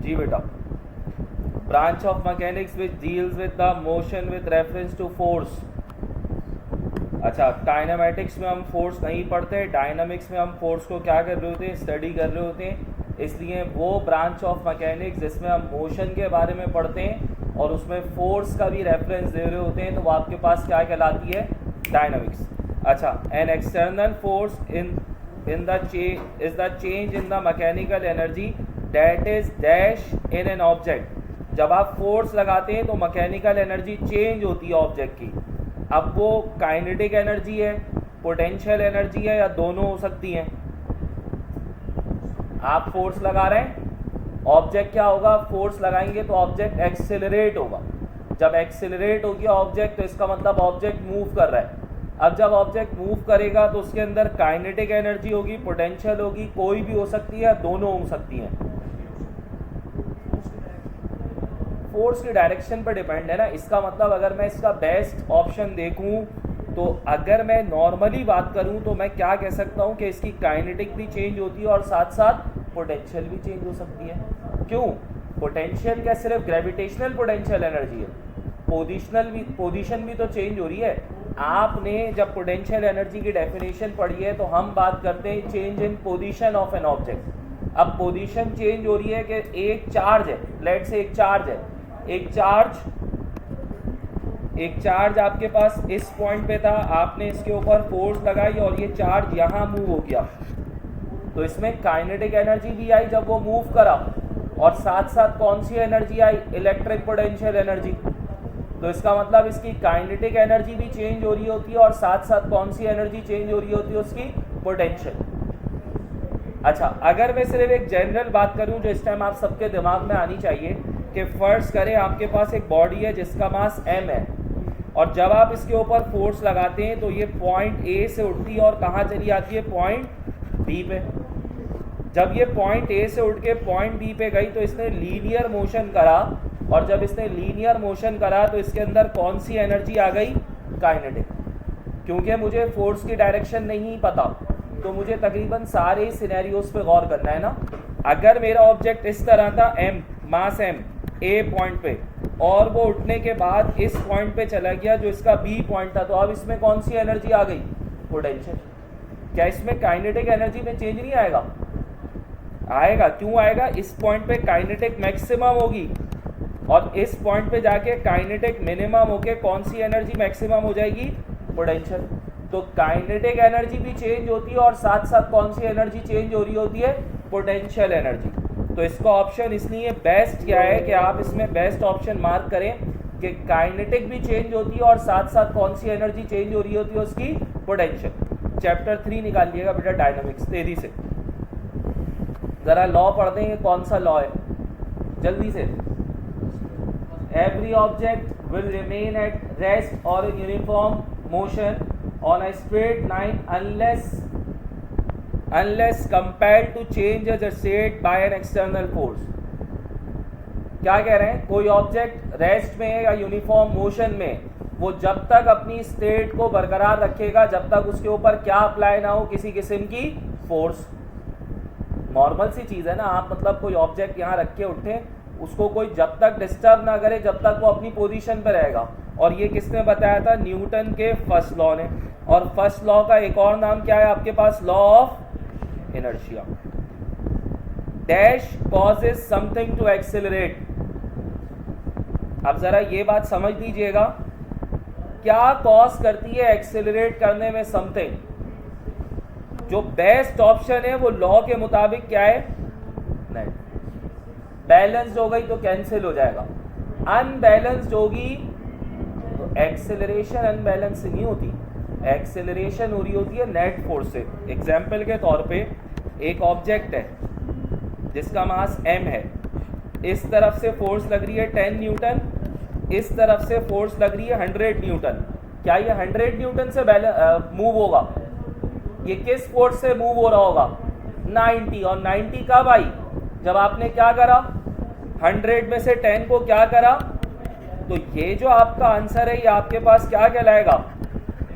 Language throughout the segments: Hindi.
जी बेटा, branch of mechanics which deals with the motion with reference to force. अच्छा, काइनेमेटिक्स में हम फोर्स नहीं पढ़ते, डायनामिक्स में हम फोर्स को क्या कर रहे होते हैं, स्टडी कर रहे होते हैं। इसलिए वो ब्रांच ऑफ मैकेनिक्स जिसमें हम मोशन के बारे में पढ़ते हैं और उसमें फोर्स का भी रेफरेंस दे रहे होते हैं, तो वो आपके पास क्या कहलाती है, डायनामिक्स। अच्छा, an external force in the is the change in the mechanical energy that is dash in an object. जब आप फोर्स लगाते हैं तो मैकेनिकल एनर्जी चेंज होती है ऑब्जेक्ट की। अब वो काइनेटिक एनर्जी है, पोटेंशियल एनर्जी है, या दोनों हो सकती हैं। आप फोर्स लगा रहे हैं, ऑब्जेक्ट क्या होगा, फोर्स लगाएंगे तो ऑब्जेक्ट एक्सेलरेट होगा। जब एक्सेलरेट हो गया ऑब्जेक्ट तो इसका मतलब ऑब्जेक्ट मूव कर रहा है। अब जब ऑब्जेक्ट मूव करेगा तो उसके अंदर काइनेटिक एनर्जी होगी, पोटेंशियल होगी, कोई भी हो सकती है, दोनों हो सकती हैं। फोर्स की डायरेक्शन पर डिपेंड है ना। इसका मतलब अगर मैं इसका बेस्ट ऑप्शन देखूं तो अगर मैं नॉर्मली बात करूं तो मैं क्या कह सकता हूं कि इसकी काइनेटिक भी चेंज होती है और साथ साथ पोटेंशियल भी चेंज हो सकती है। क्यों? पोटेंशियल क्या सिर्फ ग्रेविटेशनल पोटेंशियल एनर्जी है, पोजीशन भी तो चेंज हो रही है। आपने जब पोटेंशियल एनर्जी की डेफिनेशन पढ़ी है तो हम बात करते हैं change in position of an object. अब पोजीशन चेंज हो रही है कि एक चार्ज है, लेट से एक चार्ज है, एक चार्ज आपके पास इस पॉइंट पे था, आपने इसके ऊपर फोर्स लगाई और ये चार्ज यहाँ मूव हो गया, तो इसमें काइनेटिक एनर्जी भी आई जब वो मूव करा, और साथ साथ कौन सी एनर्जी आई, इलेक्ट्रिक पोटेंशियल एनर्जी। तो इसका मतलब इसकी काइनेटिक एनर्जी भी चेंज हो रही होती है और साथ साथ कौन सी एनर्जी चेंज हो रही होती है, उसकी पोटेंशियल। अच्छा, अगर मैं सिर्फ एक जनरल बात करूं जो इस टाइम आप सबके दिमाग में आनी चाहिए कि फर्ज करें आपके पास एक बॉडी है जिसका मास m है, और जब आप इसके ऊपर फोर्स लगाते हैं तो ये पॉइंट A से उठती है और कहाँ चली जाती है, पॉइंट B पे। जब ये पॉइंट A से उठ के पॉइंट B पे गई तो इसने लीनियर मोशन करा, और जब इसने लीनियर मोशन करा तो इसके अंदर कौन सी एनर्जी आ गई, काइनेटिक। क्योंकि मुझे फोर्स की डायरेक्शन नहीं पता तो मुझे तकरीबन सारे सिनेरियोज पे गौर करना है ना। अगर मेरा ऑब्जेक्ट इस तरह था, m mass m A point पे, और वो उठने के बाद इस पॉइंट पे चला गया जो इसका B पॉइंट था, तो अब इसमें कौन सी एनर्जी आ गई, पोटेंशियल। क्या इसमें काइनेटिक एनर्जी में चेंज नहीं आएगा? आएगा। क्यों आएगा? इस पॉइंट पे काइनेटिक मैक्सिमम होगी और इस पॉइंट पे जाके काइनेटिक मिनिमम होके कौन सी एनर्जी मैक्सिमम हो जाएगी, पोटेंशियल। तो काइनेटिक एनर्जी भी चेंज होती है और साथ साथ कौन सी एनर्जी चेंज हो रही होती है, पोटेंशियल एनर्जी। तो इसका ऑप्शन इसलिए बेस्ट क्या है कि आप इसमें बेस्ट ऑप्शन मार्क करें कि काइनेटिक भी चेंज होती है और साथ साथ कौन सी एनर्जी चेंज हो रही होती है, उसकी पोटेंशियल। चैप्टर 3 निकालिएगा बेटा डायनामिक्स, तेजी से जरा लॉ पढ़ देंगे। कौन सा लॉ है, जल्दी से। Every object will remain at rest और in uniform motion on a straight line unless compelled to change its state by an external force। क्या कह रहे हैं, कोई ऑब्जेक्ट रेस्ट में या यूनिफॉर्म मोशन में, वो जब तक अपनी स्टेट को बरकरार रखेगा जब तक उसके ऊपर क्या अप्लाई ना हो, किसी किस्म की फोर्स। नॉर्मल सी चीज़ है ना, आप मतलब कोई ऑब्जेक्ट यहाँ रख के उठे, उसको कोई जब तक डिस्टर्ब ना करे जब तक वो अपनी पोजीशन पर रहेगा। और ये किसने बताया था, न्यूटन के फर्स्ट लॉ ने। और फर्स्ट लॉ का एक और नाम क्या है आपके पास, law of inertia. Dash causes something to accelerate. अब जरा ये बात समझ लीजिएगा, क्या कॉज करती है एक्सेलरेट करने में समथिंग। जो बेस्ट ऑप्शन है वो लॉ के मुताबिक क्या है, नहीं, बैलेंस्ड हो गई तो कैंसिल हो जाएगा। अनबैलेंस्ड होगी तो एक्सेलरेशन अनबैलेंस नहीं होती, एक्सेलरेशन हो रही होती है नेट फोर्स से। एग्जाम्पल के तौर पे एक ऑब्जेक्ट है जिसका मास m है, इस तरफ से फोर्स लग रही है 10 न्यूटन, इस तरफ से फोर्स लग रही है 100 न्यूटन। क्या ये 100 न्यूटन से मूव होगा? ये किस फोर्स से मूव हो रहा होगा, 90। और 90 कब आई, जब आपने क्या करा, 100 में से 10 को क्या करा। तो ये जो आपका आंसर है ये आपके पास क्या कहलाएगा,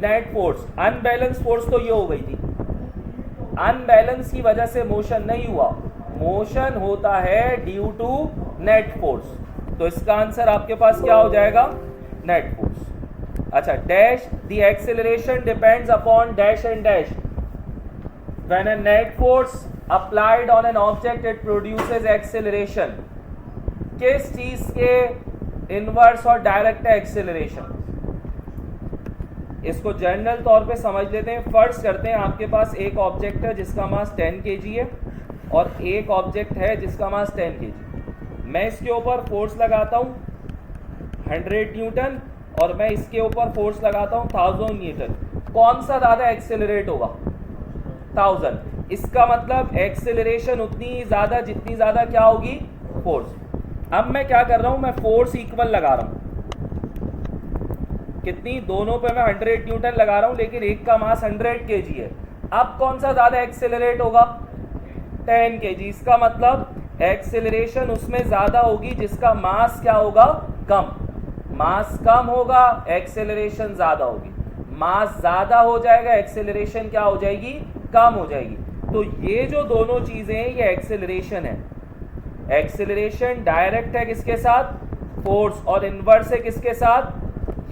नेट फोर्स। अनबैलेंस फोर्स तो ये हो गई थी, अनबैलेंस की वजह से मोशन नहीं हुआ। मोशन होता है ड्यू टू नेट फोर्स। तो इसका आंसर आपके पास क्या हो जाएगा? Net force. अच्छा, dash the acceleration depends upon dash and dash. When a net force applied on an object it produces acceleration. किस चीज के इनवर्स और डायरेक्ट एक्सेलरेशन? इसको जनरल तौर पे समझ लेते हैं। फर्स्ट करते हैं, आपके पास एक ऑब्जेक्ट है जिसका मास 10 kg है और एक ऑब्जेक्ट है जिसका मास 10 kg। मैं इसके ऊपर फोर्स लगाता हूँ 100 न्यूटन और मैं इसके ऊपर फोर्स लगाता हूँ 1000 न्यूटन। कौन सा ज़्यादा एक्सेलरेट होगा? 1000। इसका मतलब एक्सेलरेशन उतनी ज़्यादा जितनी ज़्यादा क्या होगी? फोर्स। अब मैं क्या कर रहा हूँ, मैं फोर्स इक्वल लगा रहा हूँ। कितनी? दोनों पे मैं 100 न्यूटन लगा रहा हूँ, लेकिन एक का मास 100 kg है। अब कौन सा ज़्यादा एक्सेलरेट होगा? 10 kg। इसका मतलब एक्सेलरेशन उसमें ज़्यादा होगी जिसका मास क्या होगा? कम। मास कम होगा, एक्सेलरेशन ज़्यादा होगी। मास ज़्यादा हो जाएगा, एक्सेलरेशन क्या हो जाएगी? कम हो जाएगी। तो ये जो दोनों चीज़ें हैं ये एक्सेलरेशन है। एक्सेलरेशन डायरेक्ट है किसके साथ? फोर्स। और इनवर्स है किसके साथ?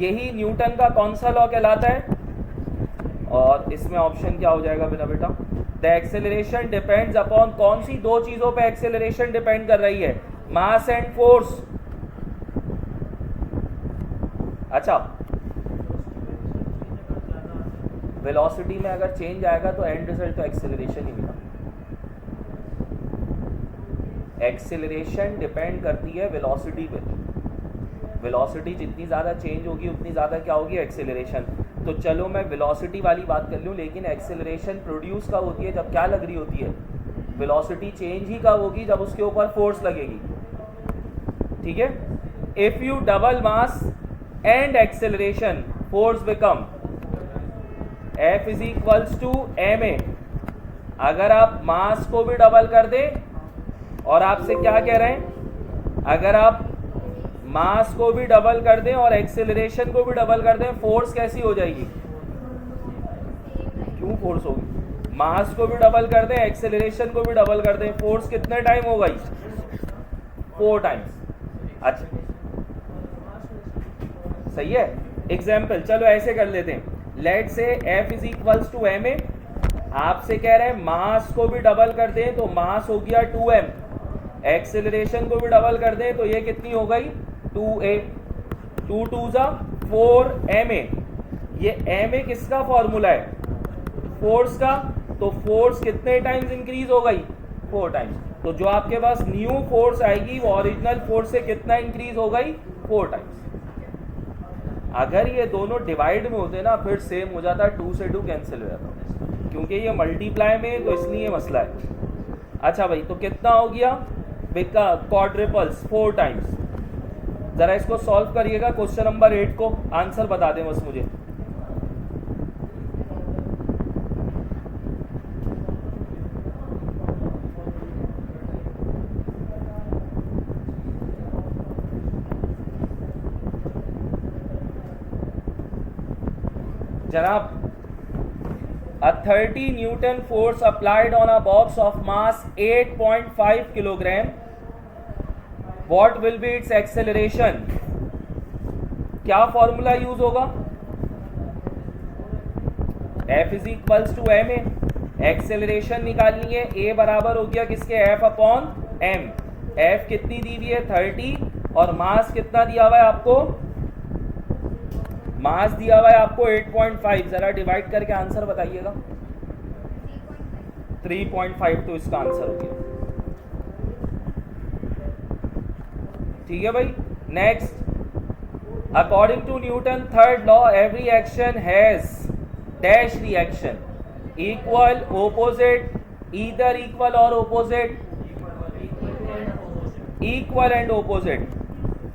यही न्यूटन का कौन सा लॉ कहलाता है? और इसमें ऑप्शन क्या हो जाएगा मेरा बेटा? द एक्सेलरेशन डिपेंड्स अपॉन, कौन सी दो चीजों पे एक्सेलरेशन डिपेंड कर रही है? Mass and force. अच्छा, वेलोसिटी में अगर चेंज आएगा तो एंड रिजल्ट तो एक्सेलरेशन ही मिला। एक्सेलरेशन डिपेंड करती है वेलोसिटी पे। वेलोसिटी जितनी ज़्यादा चेंज होगी उतनी ज़्यादा क्या होगी? एक्सेलरेशन। तो चलो मैं वेलोसिटी वाली बात कर लूँ, लेकिन एक्सेलरेशन प्रोड्यूस कब होती है? जब क्या लग रही होती है? वेलोसिटी चेंज ही कब होगी? जब उसके ऊपर फोर्स लगेगी। ठीक है। If you double mass and acceleration, force become F is equals to ma। अगर आप मास को भी डबल कर दें और आपसे क्या कह रहे हैं? अगर आप मास को भी डबल कर दें और एक्सेलरेशन को भी डबल कर दें, फोर्स कैसी हो जाएगी? क्यों फोर्स होगी? मास को भी डबल कर दें, एक्सेलरेशन को भी डबल कर दें, फोर्स कितने टाइम हो गई? 4 टाइम्स। अच्छा, सही है। एग्जाम्पल चलो ऐसे कर लेते हैं। लेट से F is equals to ma। आपसे कह रहे हैं मास को भी डबल कर दें तो मास हो गया 2m, एक्सेलरेशन को भी डबल कर दें तो ये कितनी हो गई? 2a। 2 2 4 ma। ये ma किसका फॉर्मूला है? फोर्स का। तो फोर्स कितने टाइम्स इंक्रीज हो गई? 4 टाइम्स। तो जो आपके पास न्यू फोर्स आएगी वो ओरिजिनल फोर्स से कितना इंक्रीज हो गई? 4 टाइम्स। अगर ये दोनों डिवाइड में होते ना फिर सेम हो जाता, 2 से 2 कैंसिल हो जाता, क्योंकि ये मल्टीप्लाई में तो इसलिए मसला है। अच्छा भाई, तो कितना हो गया? बेका क्वाड्रिपल्स 4 टाइम्स। जरा इसको सॉल्व करिएगा, क्वेश्चन नंबर 8 को। आंसर बता दें बस मुझे। जनाब, a 30 Newton force applied on a box of mass 8.5 kilogram. What will be its acceleration? क्या फॉर्मूला यूज होगा? F is equals to ma। Acceleration निकालनी है, a बराबर हो गया किसके? F upon m। F कितनी दी हुई है? 30 और मास कितना दिया हुआ है आपको? मास दिया हुआ है आपको 8.5। जरा डिवाइड करके आंसर बताइएगा। 3.5 तो इसका आंसर हो गया। ठीक है भाई। Next, according to Newton third law every action has dash reaction, equal, opposite, either equal और ओपोजिट, इक्वल एंड ओपोजिट।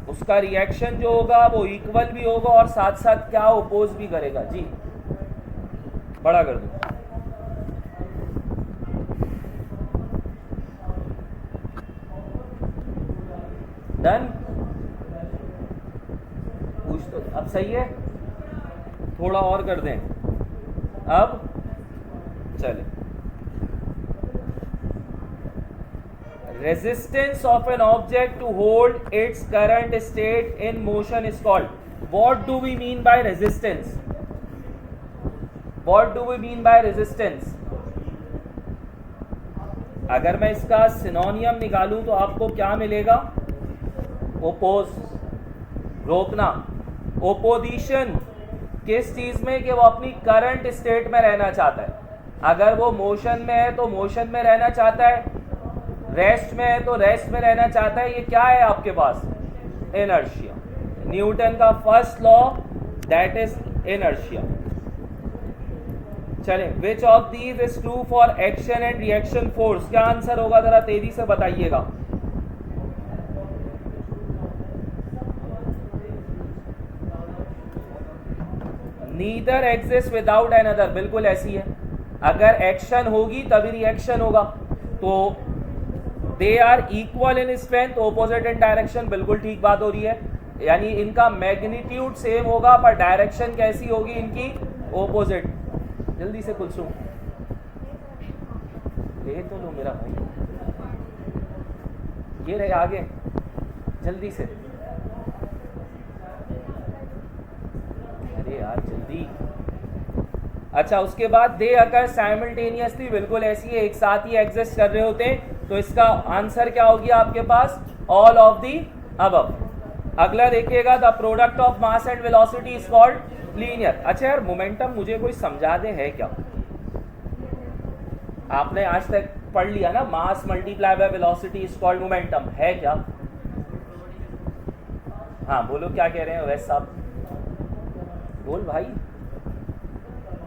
उसका रिएक्शन जो होगा वो इक्वल भी होगा और साथ साथ क्या? ओपोज भी करेगा। जी बड़ा कर दो। डन। पूछ तो अब सही है, थोड़ा और कर दें। अब चले, resistance of an object to hold its current state in motion is called. What do we mean by resistance? What do we mean by resistance? अगर मैं इसका सिनोनियम निकालूं तो आपको क्या मिलेगा? ओपोज, रोकना। ओपोजिशन किस चीज में? कि वो अपनी करंट स्टेट में रहना चाहता है। अगर वो मोशन में है तो मोशन में रहना चाहता है, रेस्ट में है तो रेस्ट में रहना चाहता है। ये क्या है आपके पास? इनर्शिया। न्यूटन का first law that is inertia. चलें, which of these is true for action and reaction force? क्या आंसर होगा जरा तेजी से बताइएगा। नीदर एग्जिस्ट विदाउट अनदर, बिल्कुल ऐसी है। अगर एक्शन होगी तभी रिएक्शन होगा। तो they are equal in strength, opposite in direction, बिल्कुल ठीक बात हो रही है। यानी इनका मैग्नीट्यूड सेम होगा पर डायरेक्शन कैसी होगी इनकी? ऑपोजिट। जल्दी से कुलसुम ले तो लो मेरा भाई, ये रहे आगे, जल्दी से। अरे यार जल्दी। अच्छा, उसके बाद दे अकर साइमल्टेनियसली, बिल्कुल ऐसी है, एक साथ ही एग्जिस्ट कर रहे होते हैं। तो इसका आंसर क्या होगी आपके पास? All of the above. अगला देखिएगा, the product of mass and velocity is called linear. अच्छा यार, मोमेंटम मुझे कोई समझा दे है क्या? आपने आज तक पढ़ लिया ना, मास multiply by velocity is called momentum, है क्या? हाँ बोलो, क्या कह रहे हैं वैसे साहब? बोल भाई,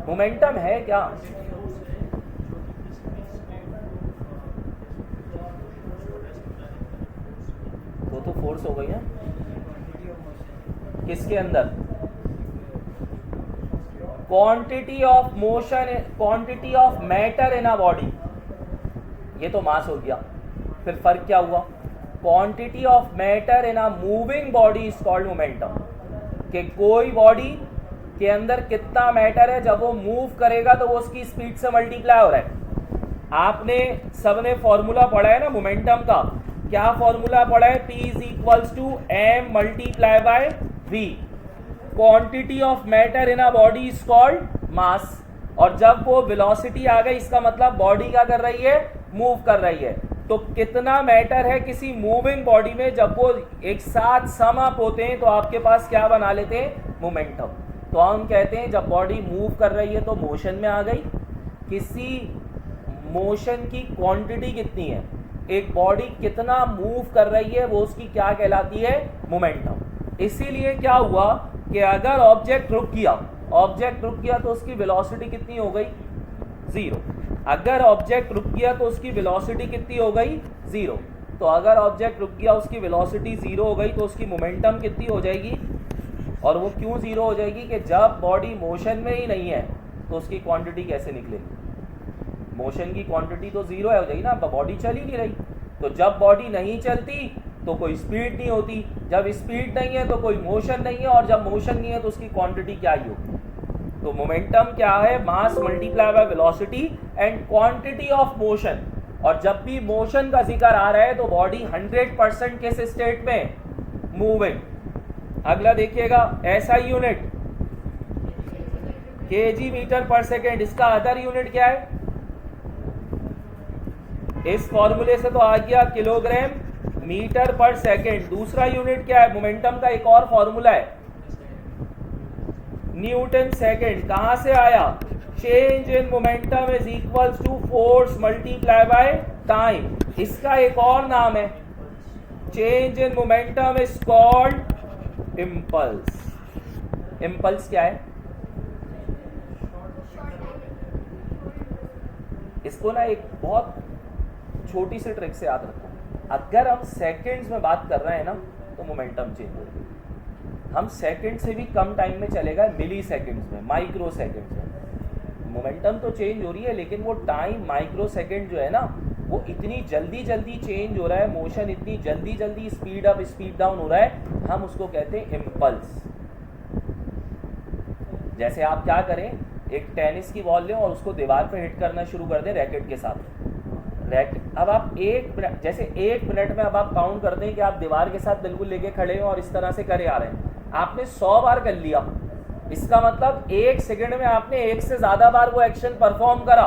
मोमेंटम है क्या? वो तो फोर्स हो गई है। किसके अंदर? Quantity of motion, quantity of matter in a body, ये तो मास हो गया। फिर फर्क क्या हुआ? Quantity of matter in a moving body is called momentum. कि कोई बॉडी के अंदर कितना मैटर है, जब वो मूव करेगा तो वो उसकी स्पीड से मल्टीप्लाई हो रहा है। आपने सबने फॉर्मूला पढ़ा है ना मोमेंटम का? क्या फॉर्मूला पढ़ा है? P is equals to m multiply by v। Quantity of matter in a body is called mass. और जब वो वेलोसिटी आ गई, इसका मतलब बॉडी क्या कर रही है? मूव कर रही है। तो कितना मैटर है किसी मूविंग बॉडी में, जब वो एक साथ सम अप होते हैं तो आपके पास क्या बना लेते हैं? मोमेंटम। तो हम कहते हैं जब बॉडी मूव कर रही है तो मोशन में आ गई। किसी मोशन की क्वांटिटी कितनी है, एक बॉडी कितना मूव कर रही है, वो उसकी क्या कहलाती है? मोमेंटम। इसीलिए क्या हुआ कि अगर ऑब्जेक्ट रुक गया तो उसकी वेलोसिटी कितनी हो गई? जीरो। अगर ऑब्जेक्ट रुक गया तो उसकी वेलोसिटी कितनी हो गई? जीरो। तो अगर ऑब्जेक्ट रुक गया, उसकी वेलोसिटी जीरो हो गई, तो उसकी मोमेंटम कितनी हो जाएगी? और वो क्यों जीरो हो जाएगी? कि जब बॉडी मोशन में ही नहीं है तो उसकी क्वांटिटी कैसे निकलेगी? मोशन की क्वांटिटी तो जीरो हो जाएगी ना, बॉडी चल ही नहीं रही। तो जब बॉडी नहीं चलती तो कोई स्पीड नहीं होती, जब स्पीड नहीं है तो कोई मोशन नहीं है, और जब मोशन नहीं है तो उसकी क्वांटिटी क्या ही होगी? तो मोमेंटम क्या है? मास multiply by velocity and quantity of motion. और जब भी मोशन का जिक्र आ रहा है तो बॉडी 100% किस स्टेट में? मूविंग। अगला देखिएगा, एसआई यूनिट केजी मीटर पर सेकेंड। इसका अदर यूनिट क्या है? इस फॉर्मूले से तो आ गया किलोग्राम मीटर पर सेकेंड। दूसरा यूनिट क्या है? मोमेंटम का एक और फॉर्मूला है, न्यूटन सेकेंड। कहां से आया? Change in momentum is equals to force multiply by time. इसका एक और नाम है, change in momentum is called impulse. Impulse क्या है? इसको ना एक बहुत छोटी सी ट्रिक से याद रखो। अगर हम सेकंड्स में बात कर रहे हैं ना तो मोमेंटम चेंज हो रही है। हम सेकंड से भी कम टाइम में चलेगा, मिली सेकंड्स में, माइक्रो सेकंड्स में। मोमेंटम तो चेंज हो रही है, लेकिन वो टाइम माइक्रो सेकंड जो है ना, वो इतनी जल्दी जल्दी चेंज हो रहा है, मोशन इतनी जल्दी जल्दी स्पीड अप स्पीड डाउन हो रहा है, हम उसको कहते हैं इम्पल्स। जैसे आप क्या करें, एक टेनिस की बॉल लें और उसको दीवार पे हिट करना शुरू कर दें रैकेट के साथ। अब आप 1 मिनट, जैसे 1 मिनट में अब आप काउंट करते हैं कि आप दीवार के साथ बिल्कुल लेके खड़े हैं और इस तरह से करे आ रहे हैं, आपने 100 बार कर लिया, इसका मतलब 1 सेकंड में आपने 1 से ज़्यादा बार वो एक्शन परफॉर्म करा,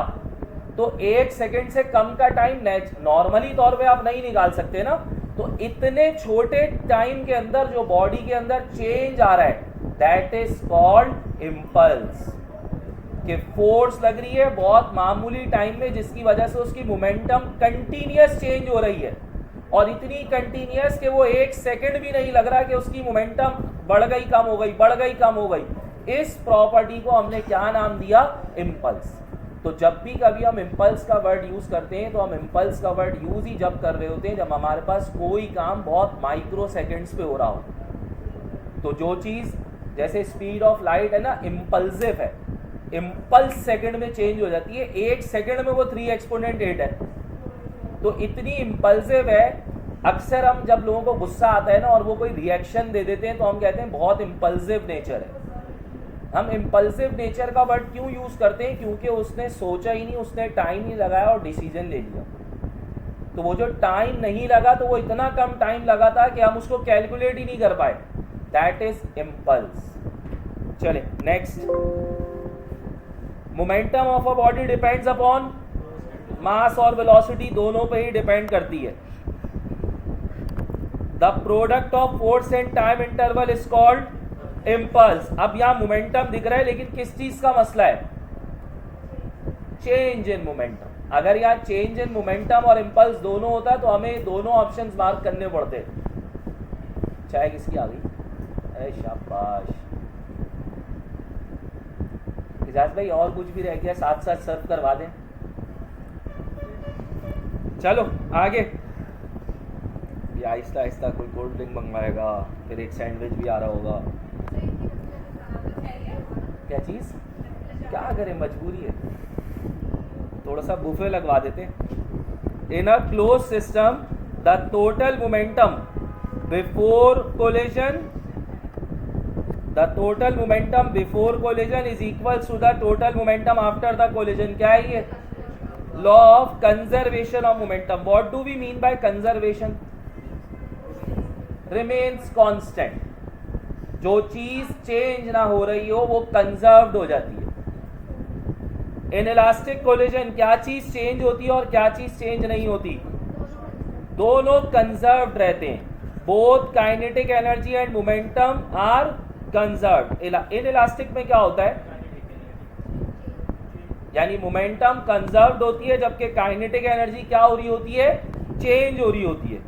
तो 1 सेकंड से कम का टाइम नॉर्मली तौर पे आप नहीं निकाल सकते ना। तो इतने छोटे टाइम के अंदर जो बॉडी के अंदर चेंज आ रहा है, दैट इज कॉल्ड इम्पल्स। कि फोर्स लग रही है बहुत मामूली टाइम में, जिसकी वजह से उसकी मोमेंटम कंटिन्यूअस चेंज हो रही है, और इतनी कंटिन्यूअस कि वो 1 सेकंड भी नहीं लग रहा कि उसकी मोमेंटम बढ़ गई कम हो गई, बढ़ गई कम हो गई। इस प्रॉपर्टी को हमने क्या नाम दिया? इम्पल्स। तो जब भी कभी हम इम्पल्स का वर्ड यूज़ करते हैं तो हम इम्पल्स का वर्ड यूज़ ही जब कर रहे होते हैं जब हमारे पास कोई काम बहुत माइक्रो सेकेंड्स पे हो रहा हो। तो जो चीज़ जैसे स्पीड ऑफ लाइट है ना, इम्पल्सिव है, इम्पल्स सेकंड में चेंज हो जाती है, 1 सेकंड में वो 3 एक्सपोनेंट 8 है, तो इतनी इम्पल्सिव है। अक्सर हम जब लोगों को गुस्सा आता है ना और वो कोई रिएक्शन दे देते हैं तो हम कहते हैं बहुत इम्पल्सिव नेचर है। हम इम्पल्सिव नेचर का वर्ड क्यों यूज़ करते हैं? क्योंकि उसने सोचा ही नहीं, उसने टाइम नहीं लगाया और डिसीजन ले लिया। तो वो जो टाइम नहीं लगा तो वो इतना कम टाइम लगा था कि हम उसको कैलकुलेट ही नहीं कर पाए, दैट इज इम्पल्स। चले next. Momentum of a body depends upon mass और वेलोसिटी, दोनों पे ही डिपेंड करती है। The product of force and time interval is called impulse. अब यहां मोमेंटम दिख रहा है लेकिन किस चीज का मसला है? Change in momentum. अगर यहाँ चेंज इन मोमेंटम और इम्पल्स दोनों होता तो हमें दोनों ऑप्शंस मार्क करने पड़ते। चाय किसकी आ गई? अरे शाबाश इजाज भाई, और कुछ भी रह गया साथ साथ सर्व करवा दें। चलो आगे। ये आहिस्ता आहिस्ता कोई कोल्ड ड्रिंक मंगवाएगा, फिर एक सैंडविच भी आ रहा होगा। क्या चीज़? क्या करें, मजबूरी है, थोड़ा सा बुफे लगवा देते। In a close system the total momentum before collision, the total momentum before collision is equals to the total momentum after the collision. क्या है ये? Law of conservation of momentum. What do we mean by conservation? Remains constant. जो चीज चेंज ना हो रही हो वो कंजर्व्ड हो जाती है। इन इलास्टिक कोलिजन क्या चीज चेंज होती है और क्या चीज चेंज नहीं होती? दोनों कंजर्व्ड रहते हैं। Both kinetic energy and momentum are conserved. Inelastic में क्या होता है? यानी मोमेंटम कंजर्व्ड होती है जबकि काइनेटिक एनर्जी क्या हो रही होती है? चेंज हो रही होती है।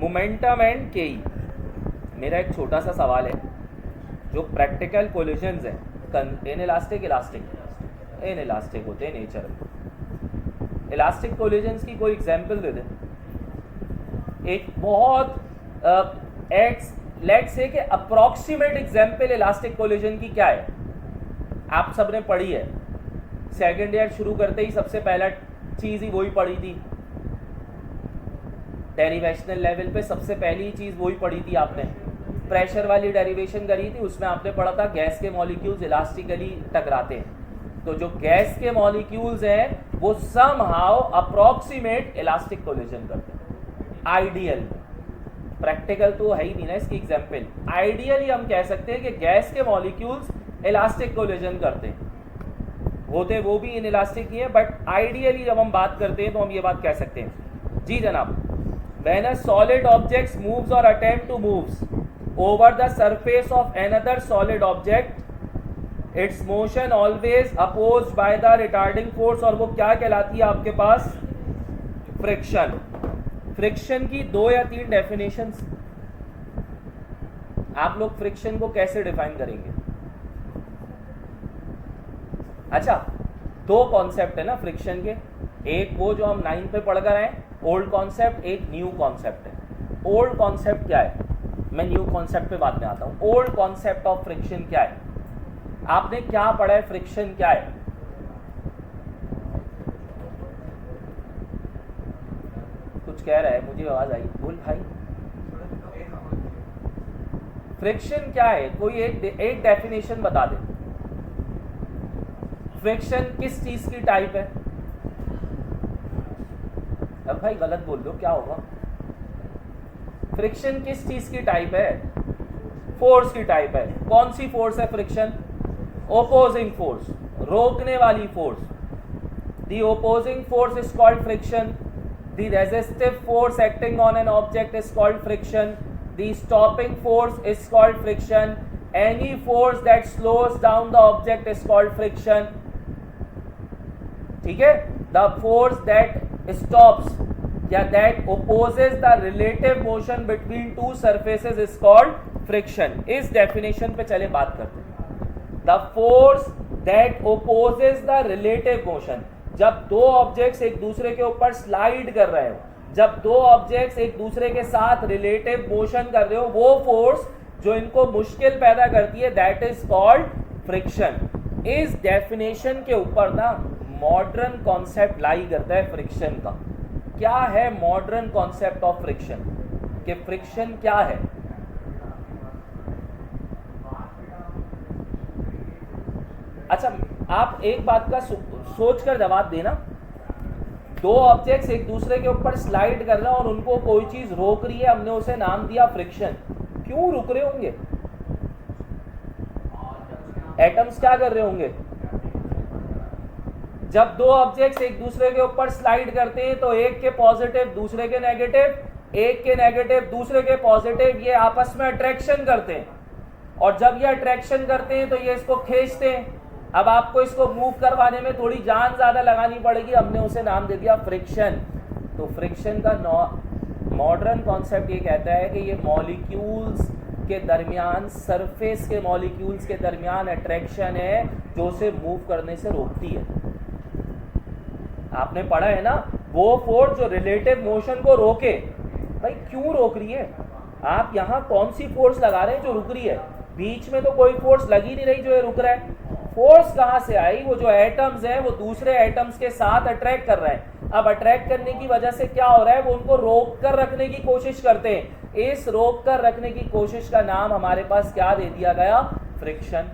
मोमेंटम एंड केई। मेरा एक छोटा सा सवाल है, जो प्रैक्टिकल कोलिजन्स हैं, इन इलास्टिक इन इलास्टिक होते हैं नेचर में। इलास्टिक कोलिजन्स की कोई एग्जांपल दे दें। एक बहुत लेट्स से कि अप्रॉक्सीमेट एग्जांपल इलास्टिक कोलिजन की क्या है? आप सबने पढ़ी है, सेकेंड ईयर शुरू करते ही सबसे पहला चीज़ ही वही पढ़ी थी। डेरिवेशनल लेवल पे सबसे पहली चीज़ वही पढ़ी थी आपने। प्रेशर वाली डेरिवेशन करी थी, उसमें आपने पढ़ा था गैस के मॉलिक्यूल्स इलास्टिकली टकराते हैं। तो जो गैस के मॉलिक्यूल्स हैं वो समहाउ अप्रॉक्सीमेट इलास्टिक कोलिजन करते हैं। आइडियल, प्रैक्टिकल तो है ही नहीं ना इसकी एग्जाम्पल। आइडियली हम कह सकते हैं कि गैस के मॉलिक्यूल्स इलास्टिक कोलिजन करते हैं। होते वो भी इन इलास्टिक ही है, बट आइडियली जब हम बात करते हैं तो हम ये बात कह सकते हैं। जी जनाब। When a solid object moves or attempt to moves over the surface of another solid object, its motion always opposed by the retarding force, और वो क्या कहलाती है आपके पास? फ्रिक्शन। फ्रिक्शन की 2 या 3 डेफिनेशंस। आप लोग फ्रिक्शन को कैसे डिफाइन करेंगे? अच्छा, 2 कॉन्सेप्ट है ना फ्रिक्शन के। एक वो जो हम 9 पे पढ़ कर आए, ओल्ड कॉन्सेप्ट, एक न्यू कॉन्सेप्ट है। ओल्ड कॉन्सेप्ट क्या है? मैं न्यू कॉन्सेप्ट पे बाद में आता हूँ। ओल्ड कॉन्सेप्ट ऑफ फ्रिक्शन क्या है? आपने क्या पढ़ा है? फ्रिक्शन क्या है? कुछ कह रहा है, मुझे आवाज आई। बोल भाई, फ्रिक्शन क्या है? कोई एक डेफिनेशन बता दे। फ्रिक्शन किस चीज की टाइप है? अब भाई गलत बोल लो, क्या होगा? फ्रिक्शन किस चीज की टाइप है? फोर्स की टाइप है। कौन सी फोर्स है फ्रिक्शन? ओपोजिंग फोर्स, रोकने वाली force. The opposing force is called friction. The resistive force acting on an object is called friction. The stopping force is called friction. Any force that slows down the object is called friction. ठीक है? द फोर्स दैट स्टॉप्स या that opposes the relative motion between two surfaces is called friction. इस डेफिनेशन पे चले बात करते हैं। The force that opposes the relative motion, जब दो ऑब्जेक्ट्स एक दूसरे के ऊपर स्लाइड कर रहे हो, जब दो ऑब्जेक्ट्स एक दूसरे के साथ रिलेटिव मोशन कर रहे हो, वो फोर्स जो इनको मुश्किल पैदा करती है, दैट इज कॉल्ड फ्रिक्शन। इस डेफिनेशन के ऊपर ना मॉडर्न कॉन्सेप्ट लाई करता है फ्रिक्शन का। क्या है मॉडर्न कॉन्सेप्ट ऑफ फ्रिक्शन? कि फ्रिक्शन क्या है? अच्छा, आप एक बात का सोच कर जवाब देना। दो ऑब्जेक्ट्स एक दूसरे के ऊपर स्लाइड कर रहे हैं और उनको कोई चीज रोक रही है, हमने उसे नाम दिया फ्रिक्शन। क्यों रुक रहे होंगे? एटम्स क्या कर रहे होंगे? जब दो ऑब्जेक्ट्स एक दूसरे के ऊपर स्लाइड करते हैं तो एक के पॉजिटिव दूसरे के नेगेटिव, एक के नेगेटिव दूसरे के पॉजिटिव, ये आपस में अट्रैक्शन करते हैं। और जब ये अट्रैक्शन करते हैं तो ये इसको खींचते हैं। अब आपको इसको मूव करवाने में थोड़ी जान ज्यादा लगानी पड़ेगी, हमने उसे नाम दे दिया फ्रिक्शन। तो फ्रिक्शन का मॉडर्न कॉन्सेप्ट ये कहता है कि ये मॉलिक्यूल्स के दरमियान, सरफेस के मॉलिक्यूल्स के दरमियान अट्रैक्शन है जो उसे मूव करने से रोकती है। आपने पढ़ा है ना, वो फोर्स जो रिलेटिव मोशन को रोके। भाई क्यों रोक रही है? आप यहाँ कौन सी फोर्स लगा रहे हैं जो रुक रही है? बीच में तो कोई फोर्स लगी नहीं रही जो ये रुक रहा है। फोर्स कहाँ से आई? वो जो एटम्स हैं वो दूसरे एटम्स के साथ अट्रैक्ट कर रहे हैं। अब अट्रैक्ट करने की वजह से क्या हो रहा है? वो उनको रोक कर रखने की कोशिश करते हैं। इस रोक कर रखने की कोशिश का नाम हमारे पास क्या दे दिया गया? फ्रिक्शन।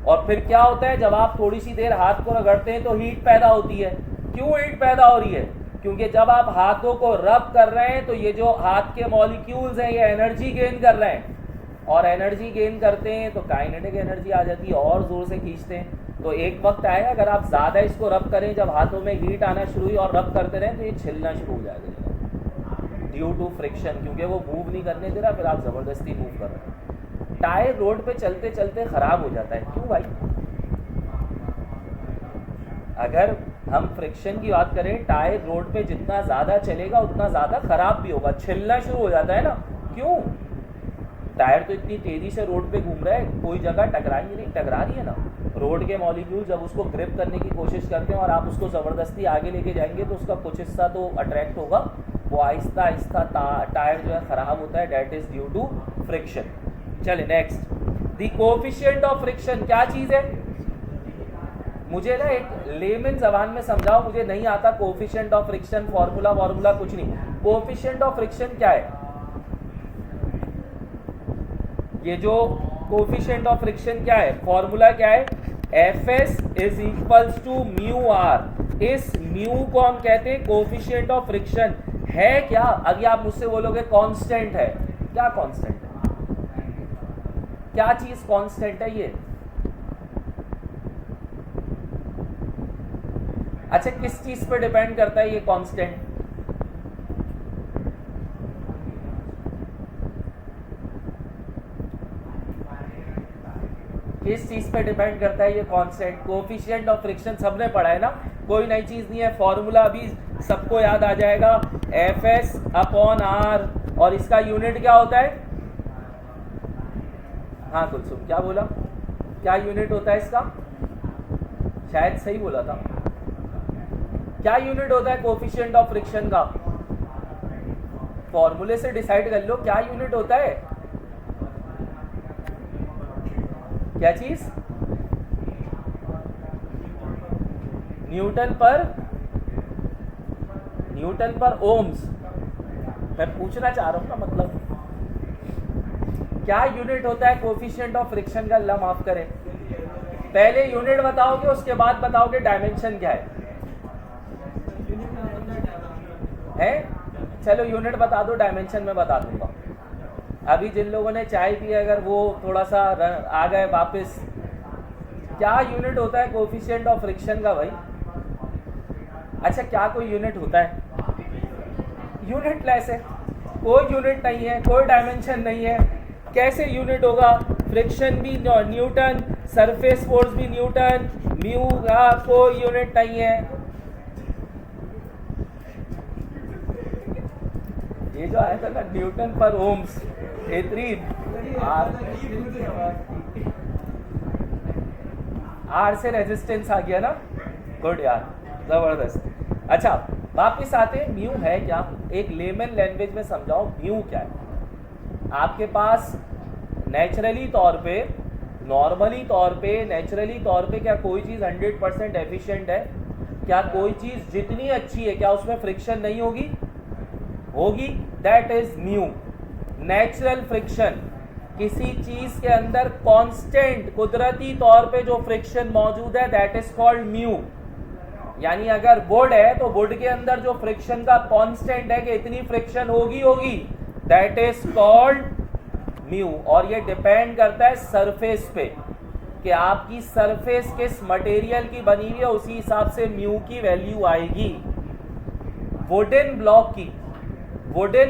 और फिर क्या होता है? जब आप थोड़ी सी देर हाथ को रगड़ते हैं तो हीट पैदा होती है। क्यों हीट पैदा हो रही है? क्योंकि जब आप हाथों को रब कर रहे हैं तो ये जो हाथ के मॉलिक्यूल्स हैं ये एनर्जी गेन कर रहे हैं, और एनर्जी गेन करते हैं तो काइनेटिक एनर्जी आ जाती है और जोर से खींचते हैं। तो एक वक्त आएगा अगर आप ज़्यादा इसको रब करें, जब हाथों में हीट आना शुरू हुई और रब करते रहें तो ये छिलना शुरू हो जाएगा ड्यू टू फ्रिक्शन, क्योंकि वो मूव नहीं करने दे रहा, फिर आप ज़बरदस्ती मूव कर रहे हैं। टायर रोड पे चलते चलते ख़राब हो जाता है। क्यों भाई? अगर हम फ्रिक्शन की बात करें, टायर रोड पे जितना ज़्यादा चलेगा उतना ज़्यादा ख़राब भी होगा, छिलना शुरू हो जाता है ना। क्यों? टायर तो इतनी तेज़ी से रोड पे घूम रहा है, कोई जगह टकरा ही नहीं, टकरा रही है ना। रोड के मॉलिक्यूल जब उसको ग्रिप करने की कोशिश करते हैं और आप उसको ज़बरदस्ती आगे लेके जाएंगे तो उसका कुछ हिस्सा तो अट्रैक्ट होगा, वो आहिस्ता आहिस्ता टायर जो है ख़राब होता है। That is due to friction. चले next, the coefficient of friction क्या चीज़ है? मुझे ना एक लेमन जबान में समझाओ, मुझे नहीं आता कोफिशिएंट ऑफ फ्रिक्शन, फॉर्मूला कुछ नहीं। कोफिशिएंट ऑफ फ्रिक्शन क्या है? ये जो कोफिशिएंट ऑफ फ्रिक्शन क्या है, फॉर्मूला क्या है? Fs is equals to mu R. इस म्यू को हम कहते हैं कोफिशिएंट ऑफ फ्रिक्शन। है क्या? अभी आप मुझसे बोलोगे कांस्टेंट है। क्या कांस्टेंट है? क्या चीज कांस्टेंट है ये? अच्छा, किस चीज पे डिपेंड करता है ये कांस्टेंट? किस चीज पे डिपेंड करता है ये कांस्टेंट? कोफिशिएंट ऑफ फ्रिक्शन सबने पढ़ा है ना, कोई नई चीज नहीं है। फॉर्मूला अभी सबको याद आ जाएगा, Fs अपॉन आर, और इसका यूनिट क्या होता है? हाँ कुलसुम, क्या बोला? क्या यूनिट होता है इसका? शायद सही बोला था। क्या यूनिट होता है कोफिशिएंट ऑफ फ्रिक्शन का? फॉर्मूले से डिसाइड कर लो क्या यूनिट होता है। क्या चीज? न्यूटन पर ओम्स। मैं पूछना चाह रहा हूं ना, मतलब क्या यूनिट होता है कोफिशिएंट ऑफ फ्रिक्शन का? अल्लाह माफ करे, पहले यूनिट बताओगे उसके बाद बताओगे डायमेंशन क्या है। है? चलो यूनिट बता दो, डायमेंशन में बता दूंगा। अभी जिन लोगों ने चाय पी अगर वो थोड़ा सा आ गए वापस, क्या यूनिट होता है कोफिशिएंट ऑफ फ्रिक्शन का भाई? अच्छा, क्या कोई यूनिट होता है? यूनिटलेस है, कोई यूनिट नहीं है, कोई डायमेंशन नहीं है। कैसे यूनिट होगा? फ्रिक्शन भी न्यूटन, सरफेस फोर्स भी न्यूटन, म्यू का कोई यूनिट नहीं है। ये जो आया था ना न्यूटन पर ओम्स, आर से रेजिस्टेंस आ गया ना, गुड यार, जबरदस्त। अच्छा वापिस आते हैं, म्यू है क्या? एक लेमन लैंग्वेज में समझाओ म्यू क्या है। आपके पास नेचुरली तौर पे, नॉर्मली तौर पे, नेचुरली तौर पे क्या कोई चीज़ 100% एफिशिएंट है? क्या कोई चीज़ जितनी अच्छी है क्या उसमें फ्रिक्शन नहीं होगी? होगी। That is mu. Natural friction, किसी चीज के अंदर कांस्टेंट कुदरती तौर पे जो फ्रिक्शन मौजूद है, दैट इज कॉल्ड म्यू। यानी अगर वुड है तो वुड के अंदर जो फ्रिक्शन का कांस्टेंट है कि इतनी फ्रिक्शन होगी, दैट इज कॉल्ड म्यू। और ये डिपेंड करता है सरफेस पे कि आपकी सरफेस किस मटेरियल की बनी हुई है, उसी हिसाब से म्यू की वैल्यू आएगी। वुडन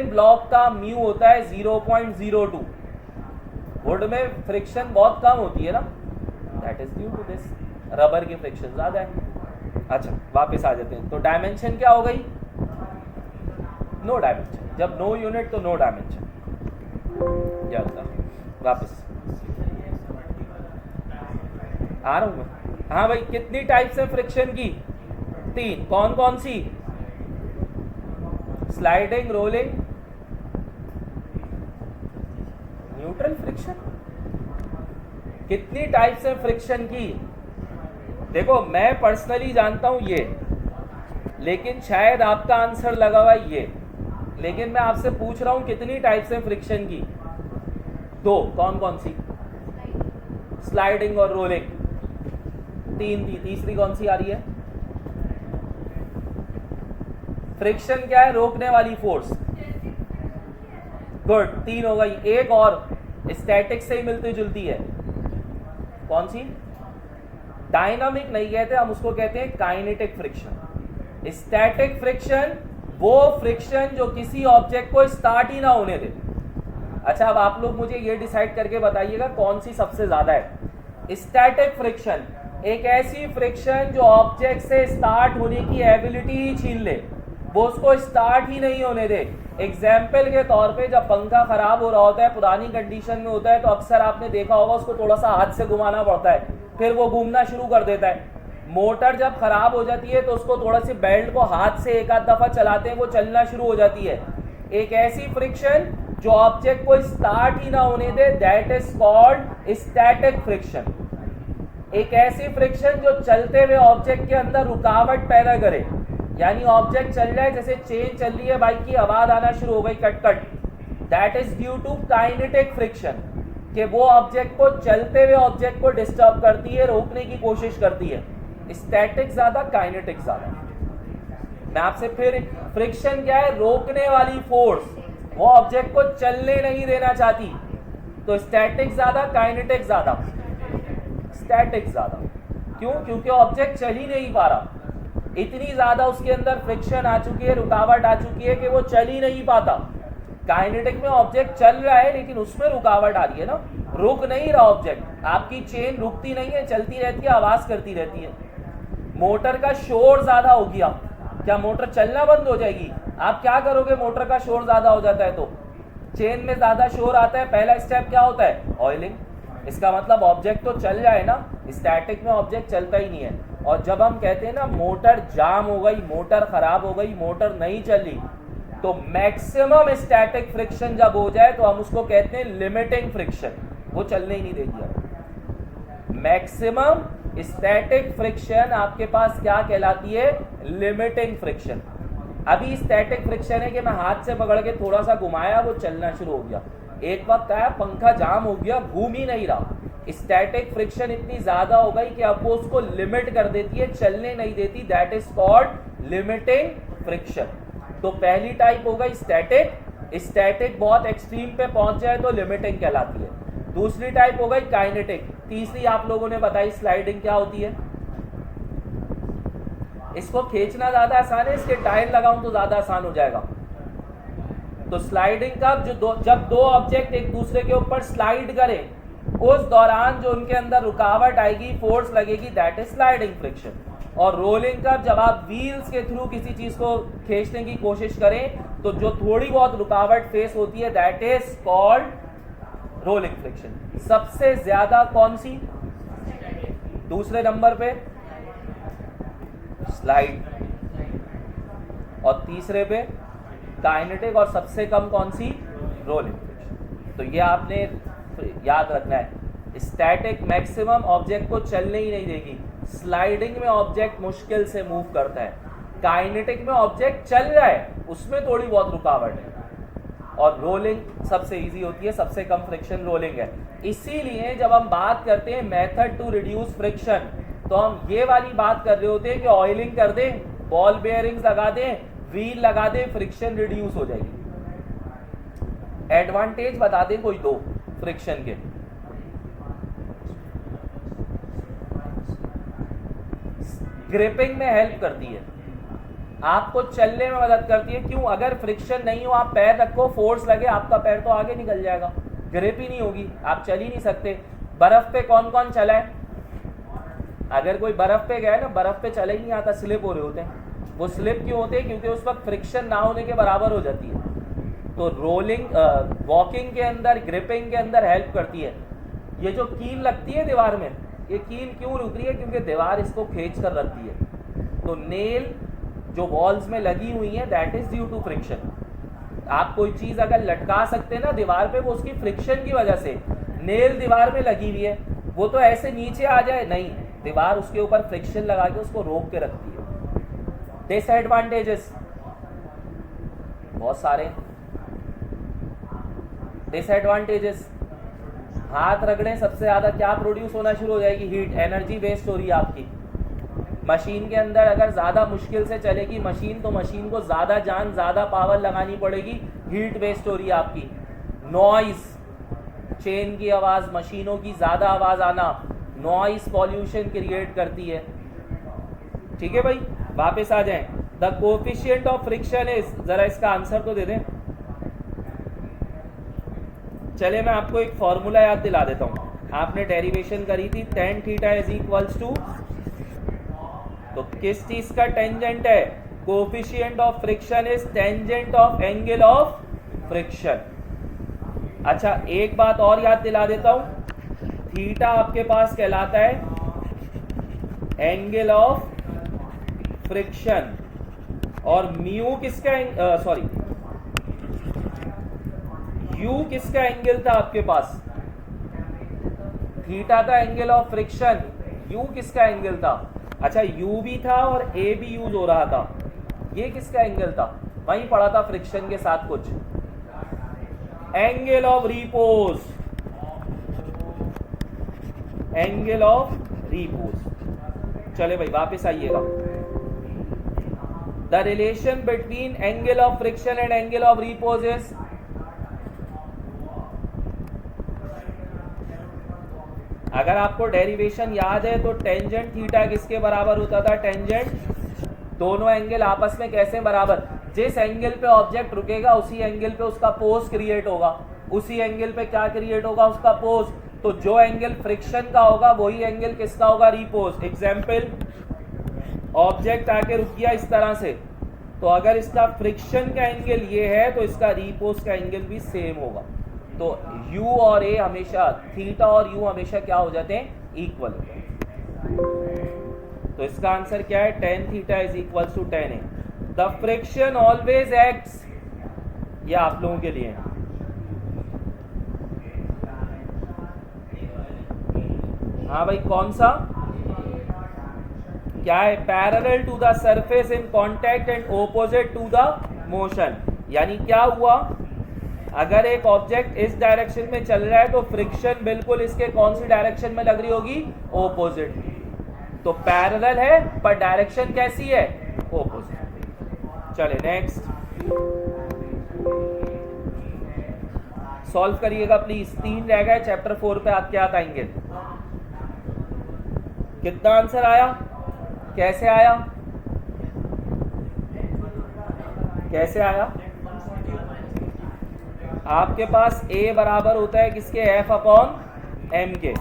ब्लॉक का म्यू होता है 0.02। वुड में फ्रिक्शन बहुत कम होती है ना, that is due to this. Rubber की फ्रिक्शन ज्यादा है। अच्छा वापस आ जाते हैं, तो डायमेंशन क्या हो गई? No dimension. जब नो यूनिट तो नो डायमेंशन। क्या होता है? वापस आ रहा हूं मैं। हाँ भाई, कितनी टाइप्स है फ्रिक्शन की? 3। कौन कौन सी? Sliding, rolling, neutral friction. कितनी टाइप्स है फ्रिक्शन की? देखो मैं पर्सनली जानता हूं ये, लेकिन शायद आपका आंसर लगा हुआ है ये, लेकिन मैं आपसे पूछ रहा हूं कितनी टाइप्स है फ्रिक्शन की? 2। कौन कौन सी? स्लाइडिंग और रोलिंग। 3 थी, तीसरी कौन सी आ रही है? फ्रिक्शन क्या है? रोकने वाली फोर्स। गुड, 3 हो गई। एक और स्टैटिक से ही मिलती जुलती है, कौन सी? डायनामिक नहीं कहते हम उसको, कहते हैं काइनेटिक फ्रिक्शन। स्टैटिक फ्रिक्शन वो फ्रिक्शन जो किसी ऑब्जेक्ट को स्टार्ट ही ना होने दे। अच्छा अब आप लोग मुझे ये डिसाइड करके बताइएगा कौन सी सबसे ज्यादा है। स्टैटिक फ्रिक्शन एक ऐसी फ्रिक्शन जो ऑब्जेक्ट से स्टार्ट होने की एबिलिटी ही छीन ले, वो उसको स्टार्ट ही नहीं होने दे। एग्जाम्पल के तौर पे जब पंखा खराब हो रहा होता है, पुरानी कंडीशन में होता है, तो अक्सर आपने देखा होगा उसको थोड़ा सा हाथ से घुमाना पड़ता है, फिर वो घूमना शुरू कर देता है। मोटर जब खराब हो जाती है तो उसको थोड़ा सी बेल्ट को हाथ से एक आध दफा चलाते हैं, वो चलना शुरू हो जाती है। एक ऐसी फ्रिक्शन जो ऑब्जेक्ट को स्टार्ट ही ना होने दे, that is called static friction. एक ऐसी फ्रिक्शन जो चलते हुए ऑब्जेक्ट के अंदर रुकावट पैदा करे, यानी ऑब्जेक्ट चल रहा है, जैसे चेन चल रही है बाइक की, आवाज आना शुरू हो गई cut cut, that is due to kinetic friction, कि वो ऑब्जेक्ट को चलते हुए ऑब्जेक्ट को डिस्टर्ब करती है, रोकने की कोशिश करती है। स्टैटिक ज्यादा, काइनेटिक ज्यादा। मैं आपसे फिर, फ्रिक्शन क्या है? रोकने वाली फोर्स, वो ऑब्जेक्ट को चलने नहीं देना चाहती। तो स्टैटिक ज्यादा, काइनेटिक ज्यादा? स्टैटिक ज्यादा। क्यों? क्योंकि ऑब्जेक्ट चल ही नहीं पा रहा, इतनी ज्यादा उसके अंदर फ्रिक्शन आ चुकी है, रुकावट आ चुकी है कि वो चल ही नहीं पाता। काइनेटिक में ऑब्जेक्ट चल रहा है लेकिन उसमें रुकावट आ रही है ना, रुक नहीं रहा ऑब्जेक्ट। आपकी चेन रुकती नहीं है, चलती रहती है, आवाज करती रहती है। मोटर का शोर ज्यादा हो गया, क्या मोटर चलना बंद हो जाएगी? आप क्या करोगे? मोटर का शोर ज्यादा हो जाता है तो चेन में ज्यादा शोर आता है, पहला स्टेप क्या होता है? ऑयलिंग। इसका मतलब ऑब्जेक्ट तो चल रहा है ना, स्टैटिक में ऑब्जेक्ट चलता ही नहीं है। और जब हम कहते हैं ना मोटर जाम हो गई, मोटर खराब हो गई, मोटर नहीं चली, तो मैक्सिमम स्टैटिक फ्रिक्शन जब हो जाए तो हम उसको कहते हैं लिमिटिंग फ्रिक्शन, वो चलने ही नहीं देगी। मैक्सिमम स्टैटिक फ्रिक्शन आपके पास क्या कहलाती है? Limiting friction. अभी स्टैटिक फ्रिक्शन है कि मैं हाथ से पकड़ के थोड़ा सा घुमाया, वो चलना शुरू हो गया। एक वक्त आया पंखा जाम हो गया, घूम ही नहीं रहा। स्टैटिक फ्रिक्शन इतनी ज्यादा हो गई कि अब वो उसको लिमिट कर देती है, चलने नहीं देती, that is called limiting friction. तो पहली टाइप हो गई स्टैटिक, स्टैटिक बहुत एक्सट्रीम पे पहुंच जाए तो लिमिटिंग कहलाती है। दूसरी टाइप हो गई काइनेटिक। तीसरी आप लोगों ने बताई स्लाइडिंग क्या होती है। इसको खींचना ज्यादा आसान है, इसके टायर लगाऊं तो ज्यादा आसान हो जाएगा। तो स्लाइडिंग का जब दो ऑब्जेक्ट एक दूसरे के ऊपर स्लाइड करें, उस दौरान जो उनके अंदर रुकावट आएगी, फोर्स लगेगी, दैट इज स्लाइडिंग फ्रिक्शन। और रोलिंग का जब आप व्हील्स के थ्रू किसी चीज को खींचने की कोशिश करें तो जो थोड़ी बहुत रुकावट फेस होती है, that is called rolling friction. सबसे ज्यादा कौन सी? दूसरे नंबर पे स्लाइड, और तीसरे पे काइनेटिक, और सबसे कम कौन सी? Rolling friction. तो ये आपने याद रखना है। स्टैटिक मैक्सिमम ऑब्जेक्ट को चलने ही नहीं देगी, स्लाइडिंग में ऑब्जेक्ट मुश्किल से मूव करता है, काइनेटिक में ऑब्जेक्ट चल रहा है, उसमें थोड़ी बहुत रुकावट है, और रोलिंग सबसे इजी होती है, सबसे कम फ्रिक्शन रोलिंग है। इसीलिए जब हम बात करते हैं मेथड टू रिड्यूस फ्रिक्शन, तो हम ये वाली बात कर रहे होते हैं कि ऑयलिंग कर दें, बॉल बेयरिंग्स लगा दें, व्हील लगा दें, फ्रिक्शन रिड्यूस हो जाएगी। एडवांटेज बता दें कोई दो फ्रिक्शन के। ग्रिपिंग में हेल्प करती है, आपको चलने में मदद करती है। क्यों? अगर फ्रिक्शन नहीं हो, आप पैर रखो, फोर्स लगे, आपका पैर तो आगे निकल जाएगा, ग्रिप ही नहीं होगी, आप चल ही नहीं सकते। बर्फ पे कौन कौन चला है? अगर कोई बर्फ पे गया ना, बर्फ पे चला ही नहीं आता, स्लिप हो रहे होते हैं। वो स्लिप क्यों होते हैं? क्योंकि उस वक्त फ्रिक्शन ना होने के बराबर हो जाती है। तो रोलिंग वॉकिंग के अंदर, ग्रिपिंग के अंदर हेल्प करती है। ये जो कील लगती है दीवार में, ये कील क्यों रुक रही है? क्योंकि दीवार इसको खींच कर रखती है। तो नेल जो वॉल्स में लगी हुई है, that is due to friction. आप कोई चीज अगर लटका सकते हैं ना दीवार पे, वो उसकी फ्रिक्शन की वजह से। नेल दीवार में लगी हुई है, वो तो ऐसे नीचे आ जाए नहीं, दीवार उसके ऊपर फ्रिक्शन लगा के उसको रोक के रखती है। डिसएडवांटेजेस बहुत सारे। डिसएडवांटेजेस, हाथ रगड़े सबसे ज्यादा क्या प्रोड्यूस होना शुरू हो जाएगी? हीट, एनर्जी वेस्ट हो रही है आपकी। मशीन के अंदर अगर ज़्यादा मुश्किल से चलेगी मशीन, तो मशीन को ज़्यादा जान, ज़्यादा पावर लगानी पड़ेगी, हीट वेस्ट हो रही है आपकी। नॉइज़, चेन की आवाज़, मशीनों की ज़्यादा आवाज़ आना, नॉइज़ पॉल्यूशन क्रिएट करती है। ठीक है भाई, वापस आ जाएं। The coefficient of friction is, ज़रा इसका आंसर तो दे दें। चले मैं आपको एक फॉर्मूला याद दिला देता हूँ, आपने डेरिवेशन करी थी, tan theta is equals to, तो किस चीज का टेंजेंट है? Coefficient of friction is tangent of angle of friction. अच्छा, एक बात और याद दिला देता हूं, थीटा आपके पास कहलाता है एंगल ऑफ फ्रिक्शन, और म्यू किसका यू किसका एंगल था आपके पास? थीटा था एंगल ऑफ फ्रिक्शन, यू किसका एंगल था? अच्छा, यू भी था और ए भी यूज हो रहा था, ये किसका एंगल था? वहीं पढ़ा था फ्रिक्शन के साथ कुछ, angle of repose, angle of repose. चले भाई वापस आइएगा। The relation between angle of friction and angle of repose is, अगर आपको डेरिवेशन याद है तो टेंजेंट थीटा किसके बराबर होता था? टेंजेंट, दोनों एंगल आपस में कैसे बराबर? जिस एंगल पे ऑब्जेक्ट रुकेगा उसी एंगल पे उसका पोज क्रिएट होगा, उसी एंगल पे क्या क्रिएट होगा? उसका पोज। तो जो एंगल फ्रिक्शन का होगा वही एंगल किसका होगा? रिपोज। एग्जाम्पल, ऑब्जेक्ट आके रुक गया इस तरह से, तो अगर इसका फ्रिक्शन का एंगल ये है तो इसका रिपोज का एंगल भी सेम होगा। तो u और a हमेशा, थीटा और u हमेशा क्या हो जाते हैं? इक्वल। तो इसका आंसर क्या है? tan theta is equal to tan a। The friction always acts, ये आप लोगों के लिए है। हाँ भाई, कौन सा? क्या है? Parallel to the surface in contact and opposite to the motion. यानी क्या हुआ? अगर एक ऑब्जेक्ट इस डायरेक्शन में चल रहा है तो फ्रिक्शन बिल्कुल इसके कौन सी डायरेक्शन में लग रही होगी? ओपोजिट। तो पैरेलल है पर डायरेक्शन कैसी है? ओपोजिट। चले नेक्स्ट। सॉल्व करिएगा प्लीज, 3 रह गए, चैप्टर 4 पे आप क्या आएंगे। कितना आंसर आया, कैसे आया, कैसे आया? आपके पास A बराबर होता है किसके, F अपॉन M के।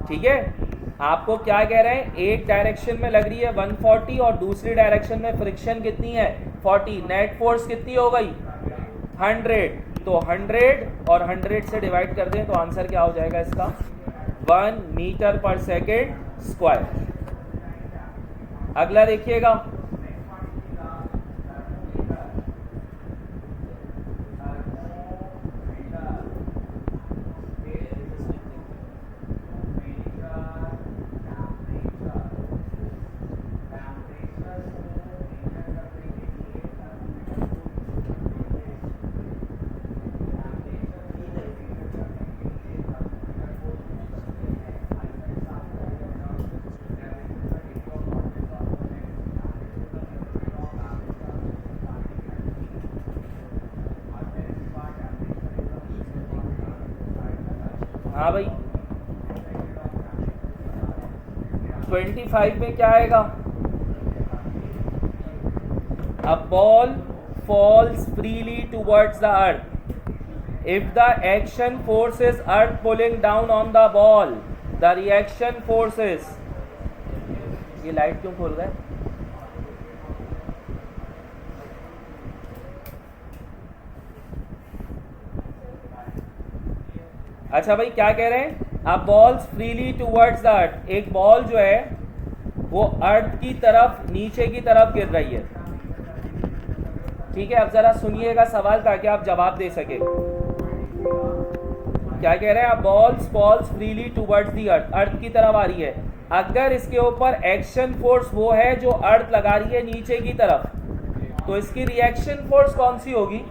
ठीक है, आपको क्या कह रहे हैं, एक डायरेक्शन में लग रही है 140 और दूसरी डायरेक्शन में फ्रिक्शन कितनी है 40, नेट फोर्स कितनी हो गई 100। तो 100 और 100 से डिवाइड कर दें तो आंसर क्या हो जाएगा इसका, 1 मीटर पर सेकेंड स्क्वायर। अगला देखिएगा, हाँ भाई 25 में क्या आएगा, a ball falls freely towards the earth if the action force is earth pulling down on the ball, the reaction force is, ये लाइट क्यों खोल रहा है? अच्छा भाई क्या कह रहे हैं, अब बॉल्स फ्रीली टूवर्ड्स द अर्थ, एक बॉल जो है वो अर्थ की तरफ नीचे की तरफ गिर रही है। ठीक है, अब जरा सुनिएगा सवाल ताकि आप जवाब दे सके। क्या कह रहे हैं, अब balls freely towards the earth, earth की तरफ आ रही है। अगर इसके ऊपर एक्शन फोर्स वो है जो अर्थ लगा रही है नीचे की तरफ, तो इसकी रिएक्शन फोर्स कौन सी होगी?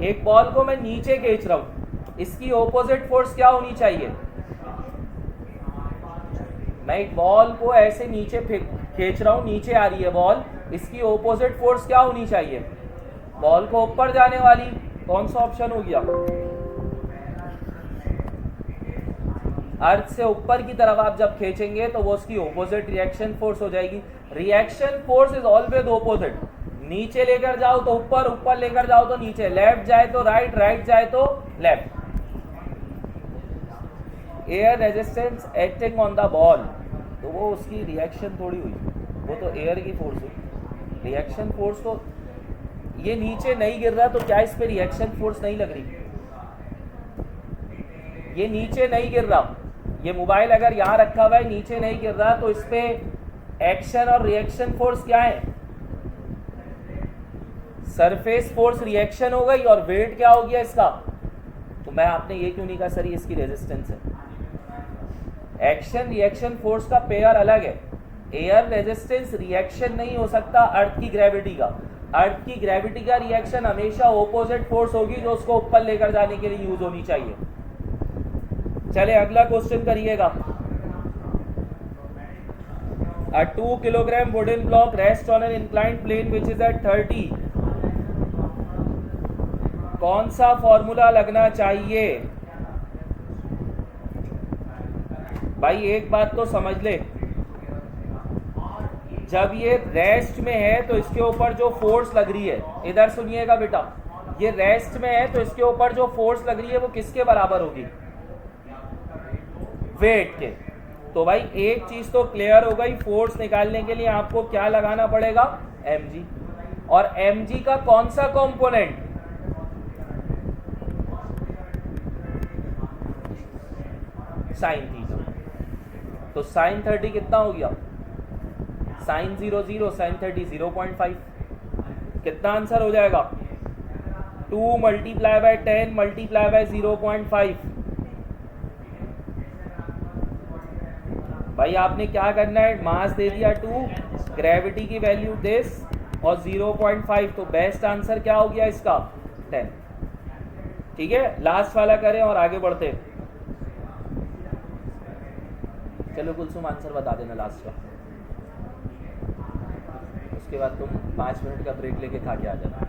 एक बॉल को मैं नीचे खींच रहा हूं, इसकी ऑपोजिट फोर्स क्या होनी चाहिए? मैं एक बॉल को ऐसे नीचे खींच रहा हूं, नीचे आ रही है बॉल, इसकी ऑपोजिट फोर्स क्या होनी चाहिए? बॉल को ऊपर जाने वाली। कौन सा ऑप्शन हो गया? अर्थ से ऊपर की तरफ आप जब खींचेंगे तो वो उसकी ऑपोजिट रिएक्शन फोर्स हो जाएगी। Reaction force is always opposite, नीचे लेकर जाओ तो ऊपर, ऊपर लेकर जाओ तो नीचे, लेफ्ट जाए तो राइट, राइट जाए तो left. Air resistance acting on the ball, तो वो उसकी रिएक्शन थोड़ी हुई, वो तो एयर की फोर्स हुई। रिएक्शन फोर्स तो ये नीचे नहीं गिर रहा, तो क्या इस पे रिएक्शन फोर्स नहीं लग रही? ये नीचे नहीं गिर रहा, ये मोबाइल अगर यहाँ रखा हुआ है नीचे नहीं गिर रहा, तो इस पे एक्शन और रिएक्शन फोर्स क्या है? सरफेस फोर्स रिएक्शन हो गई और वेट क्या हो गया इसका? तो मैं आपने ये क्यों नहीं कहा सर ये इसकी रेजिस्टेंस है? एक्शन रिएक्शन फोर्स का पेयर अलग है। एयर रेजिस्टेंस रिएक्शन नहीं हो सकता अर्थ की ग्रेविटी का। अर्थ की ग्रेविटी का रिएक्शन हमेशा ऑपोजिट फोर्स होगी जो उसको ऊपर लेकर जाने के लिए यूज होनी चाहिए। चले अगला क्वेश्चन करिएगा। A 2 kilogram wooden block rests on an inclined plane which is at 30. कौन सा फॉर्मूला लगना चाहिए? भाई एक बात तो समझ ले, जब ये रेस्ट में है तो इसके ऊपर जो फोर्स लग रही है, इधर सुनिएगा बेटा, ये रेस्ट में है तो इसके ऊपर जो फोर्स लग रही है वो किसके बराबर होगी? वेट के। तो भाई एक चीज तो क्लियर हो गई, फोर्स निकालने के लिए आपको क्या लगाना पड़ेगा? mg। और mg का कौन सा कंपोनेंट? Sine theta. तो साइन 30 कितना हो गया? Sine 0 0, sine 30 0.5। कितना आंसर हो जाएगा? 2 मल्टीप्लाई बाय 10 मल्टीप्लाई बाय 0.5। भाई आपने क्या करना है, मास दे दिया 2, ग्रेविटी की वैल्यू दिस और 0.5, तो बेस्ट आंसर क्या हो गया इसका? 10। ठीक है, लास्ट वाला करें और आगे बढ़ते। चलो कुलसुम आंसर बता देना लास्ट का, उसके बाद तुम 5 मिनट का ब्रेक लेके खा के आ जाना।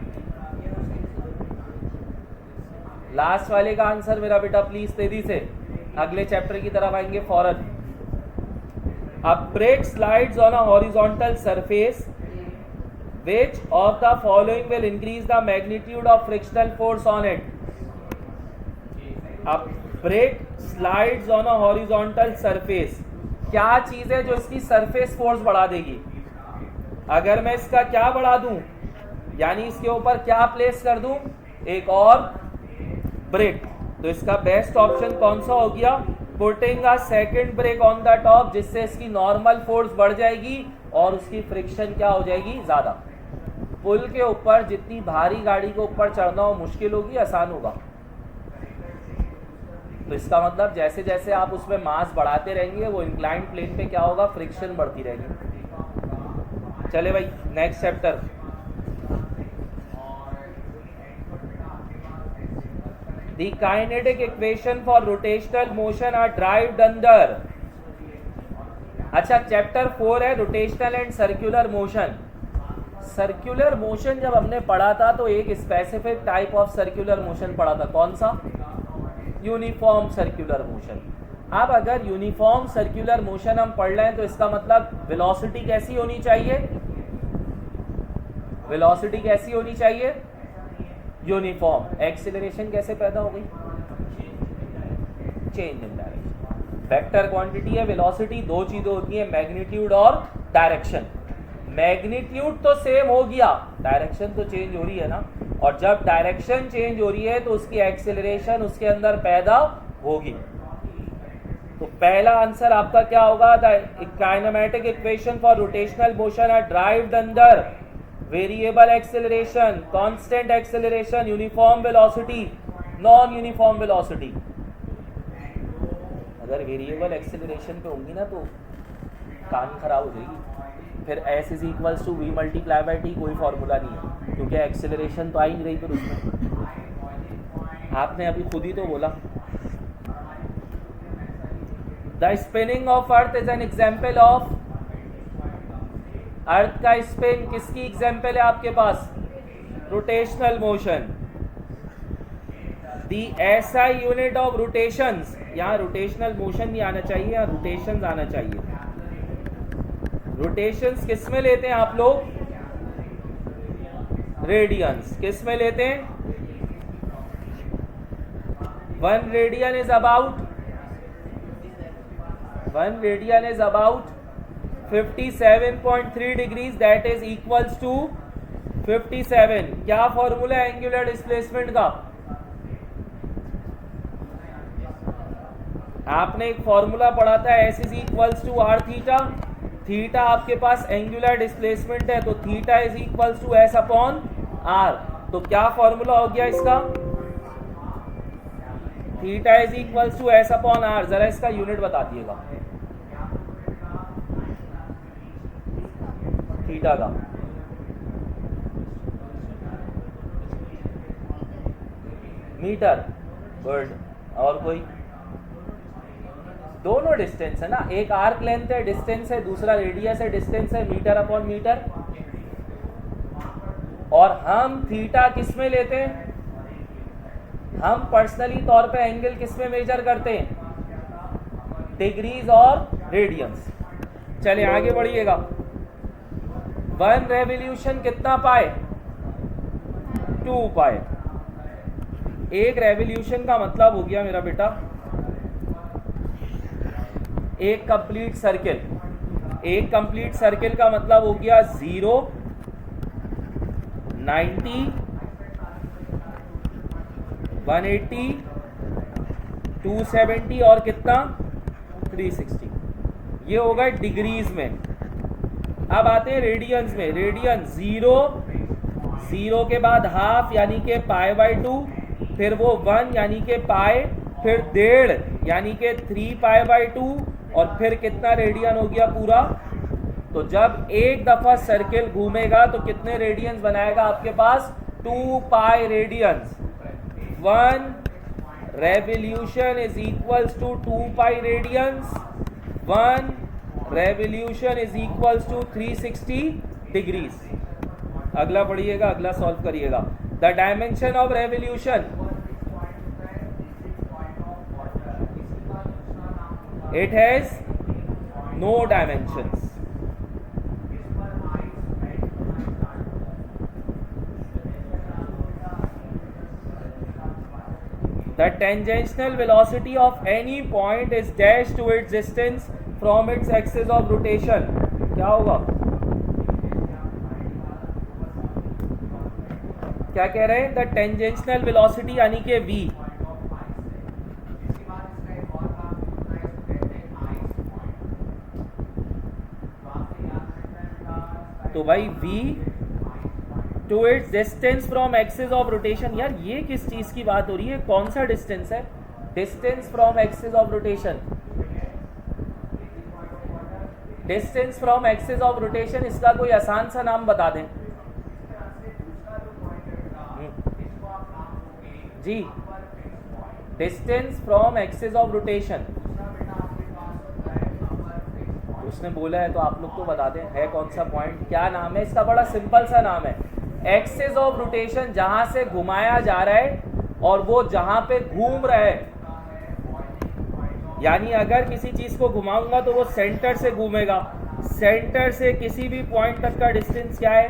लास्ट वाले का आंसर मेरा बेटा प्लीज तेजी से, अगले चैप्टर की तरफ आएंगे फौरन। A brake slides on a horizontal surface. Which of the following will increase the magnitude of frictional force on it? A brake slides on a horizontal surface. क्या चीज है जो इसकी सरफेस फोर्स बढ़ा देगी? अगर मैं इसका क्या बढ़ा दूं, यानी इसके ऊपर क्या प्लेस कर दूं, एक और ब्रेक, तो इसका बेस्ट ऑप्शन कौन सा हो गया? Putting a second break on the top, जिससे इसकी नॉर्मल फोर्स बढ़ जाएगी और उसकी फ्रिक्शन क्या हो जाएगी? ज्यादा। पुल के ऊपर जितनी भारी गाड़ी के ऊपर चढ़ना हो मुश्किल होगी, आसान होगा? तो इसका मतलब जैसे जैसे आप उसमें मास बढ़ाते रहेंगे वो इंक्लाइंड प्लेन पे क्या होगा? फ्रिक्शन बढ़ती रहेगी। चले भाई next chapter. The kinetic equation for rotational motion are derived under। अच्छा, चैप्टर 4 है rotational and circular motion. Circular motion जब हमने पढ़ा था तो एक specific type of circular motion पढ़ा था, कौन सा? Uniform circular motion. अब अगर यूनिफॉर्म सर्कुलर मोशन हम पढ़ रहे हैं तो इसका मतलब वेलोसिटी कैसी होनी चाहिए? वेलोसिटी कैसी होनी चाहिए? यूनिफॉर्म। एक्सीलरेशन कैसे पैदा हो गई? चेंज इन डायरेक्शन। वेक्टर क्वांटिटी है वेलोसिटी, दो चीजें होती हैं, मैग्नीट्यूड और डायरेक्शन। मैग्नीट्यूड तो सेम हो गया, डायरेक्शन तो चेंज हो रही है ना, और जब डायरेक्शन चेंज हो रही है तो उसकी एक्सीलरेशन उसके अंदर पैदा होगी। तो पहला आंसर आपका क्या होगा? The kinematic equation for rotational motion are derived under variable acceleration, constant acceleration, uniform velocity, non uniform velocity. अगर वेरिएबल एक्सेलरेशन पे होंगी ना तो कहानी खराब हो जाएगी, फिर S is equals to v multiply by t, कोई फॉर्मूला नहीं है, क्योंकि एक्सेलरेशन तो आ ही नहीं रही। फिर उसमें आपने अभी खुद ही तो बोला the spinning of earth is an example of. Earth का स्पिन किसकी एग्जाम्पल है आपके पास? Rotational motion. The SI unit of rotations, यहाँ रोटेशनल मोशन नहीं आना चाहिए, यहाँ रोटेशंस आना चाहिए। रोटेशंस किस में लेते हैं आप लोग? रेडियंस। किस में लेते हैं? 1 radian is about 57.3 degrees, that is equals to 57। क्या फॉर्मूला है एंगुलर डिस्प्लेसमेंट का? आपने एक फॉर्मूला पढ़ा था, S is equals to r theta. Theta आपके पास एंगुलर डिस्प्लेसमेंट है, तो theta is equals to S upon r. तो क्या फॉर्मूला हो गया इसका? Theta is equals to S upon r. जरा इसका यूनिट बता दिएगा थीटा का। मीटर। गुड। और कोई? दोनों डिस्टेंस है ना, एक आर्क लेंथ है डिस्टेंस है, दूसरा रेडियस है डिस्टेंस है, मीटर अपॉन मीटर। और हम थीटा किस में लेते हैं? हम पर्सनली तौर पे एंगल किस में मेजर करते हैं? डिग्रीज और रेडियंस। चलिए आगे बढ़िएगा। 1 रेवोल्यूशन कितना पाए? 2 पाए। एक रेवोल्यूशन का मतलब हो गया मेरा बेटा एक कंप्लीट सर्किल। एक कंप्लीट सर्किल का मतलब हो गया 0, 90, 180, 270 और कितना? 360। ये होगा डिग्रीज में। अब आते हैं रेडियंस में। रेडियंस 0 के बाद हाफ यानी कि पाई बाई 2, फिर वो 1 यानी कि पाई, फिर 1.5 यानी कि 3 पाई बाई 2, और फिर कितना रेडियन हो गया पूरा? तो जब एक दफा सर्किल घूमेगा तो कितने रेडियंस बनाएगा आपके पास? 2 pi radians. 1 revolution is equals to 2 pi radians. 1 revolution is equals to 360 degrees. अगला पढ़िएगा, अगला सॉल्व करिएगा। The dimension of revolution, it has no dimensions. The tangential velocity of any point is dash to its distance from its axis of rotation। क्या होगा, क्या कह रहे हैं? The tangential velocity यानी कि v, तो भाई v to its distance from axis of rotation. यार ये किस चीज की बात हो रही है, कौन सा डिस्टेंस है? Distance from axis of rotation, distance from axis of rotation, इसका कोई आसान सा नाम बता दें जी। Distance from axis of rotation उसने बोला है तो आप लोग तो बता दें, है कौन सा पॉइंट, क्या नाम है इसका? बड़ा सिंपल सा नाम है, एक्सिस ऑफ रोटेशन। जहां से घुमाया जा रहा है और वो जहां पे घूम रहा है, यानी अगर किसी चीज को घुमाऊंगा तो वो सेंटर से घूमेगा, सेंटर से किसी भी पॉइंट तक का डिस्टेंस क्या है?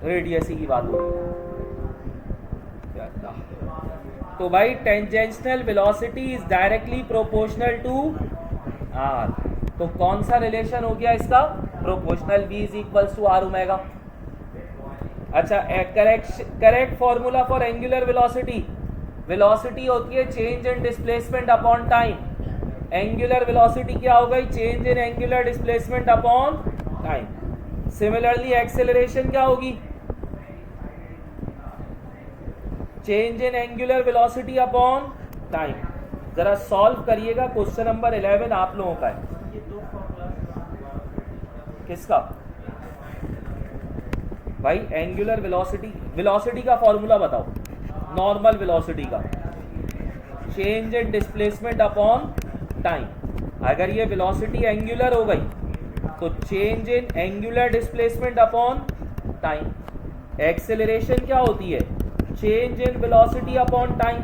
रेडियस ही की बात हो रही है। तो भाई tangential velocity is directly proportional to R. तो कौन सा रिलेशन हो गया इसका? Proportional, v is equals to are omega. अच्छा, correct formula for angular velocity, velocity होती है change in displacement upon time. Angular velocity क्या हो गई? Change in angular displacement upon time. Similarly acceleration क्या होगी? Change in angular velocity upon time. जरा सॉल्व करिएगा, क्वेश्चन नंबर 11 आप लोगों का है। किसका भाई? एंगुलर वेलोसिटी, वेलोसिटी का फॉर्मूला बताओ, नॉर्मल वेलोसिटी का, change in displacement upon time. अगर ये वेलोसिटी एंगुलर हो गई तो change in angular displacement upon time. Acceleration क्या होती है? Change in velocity upon time.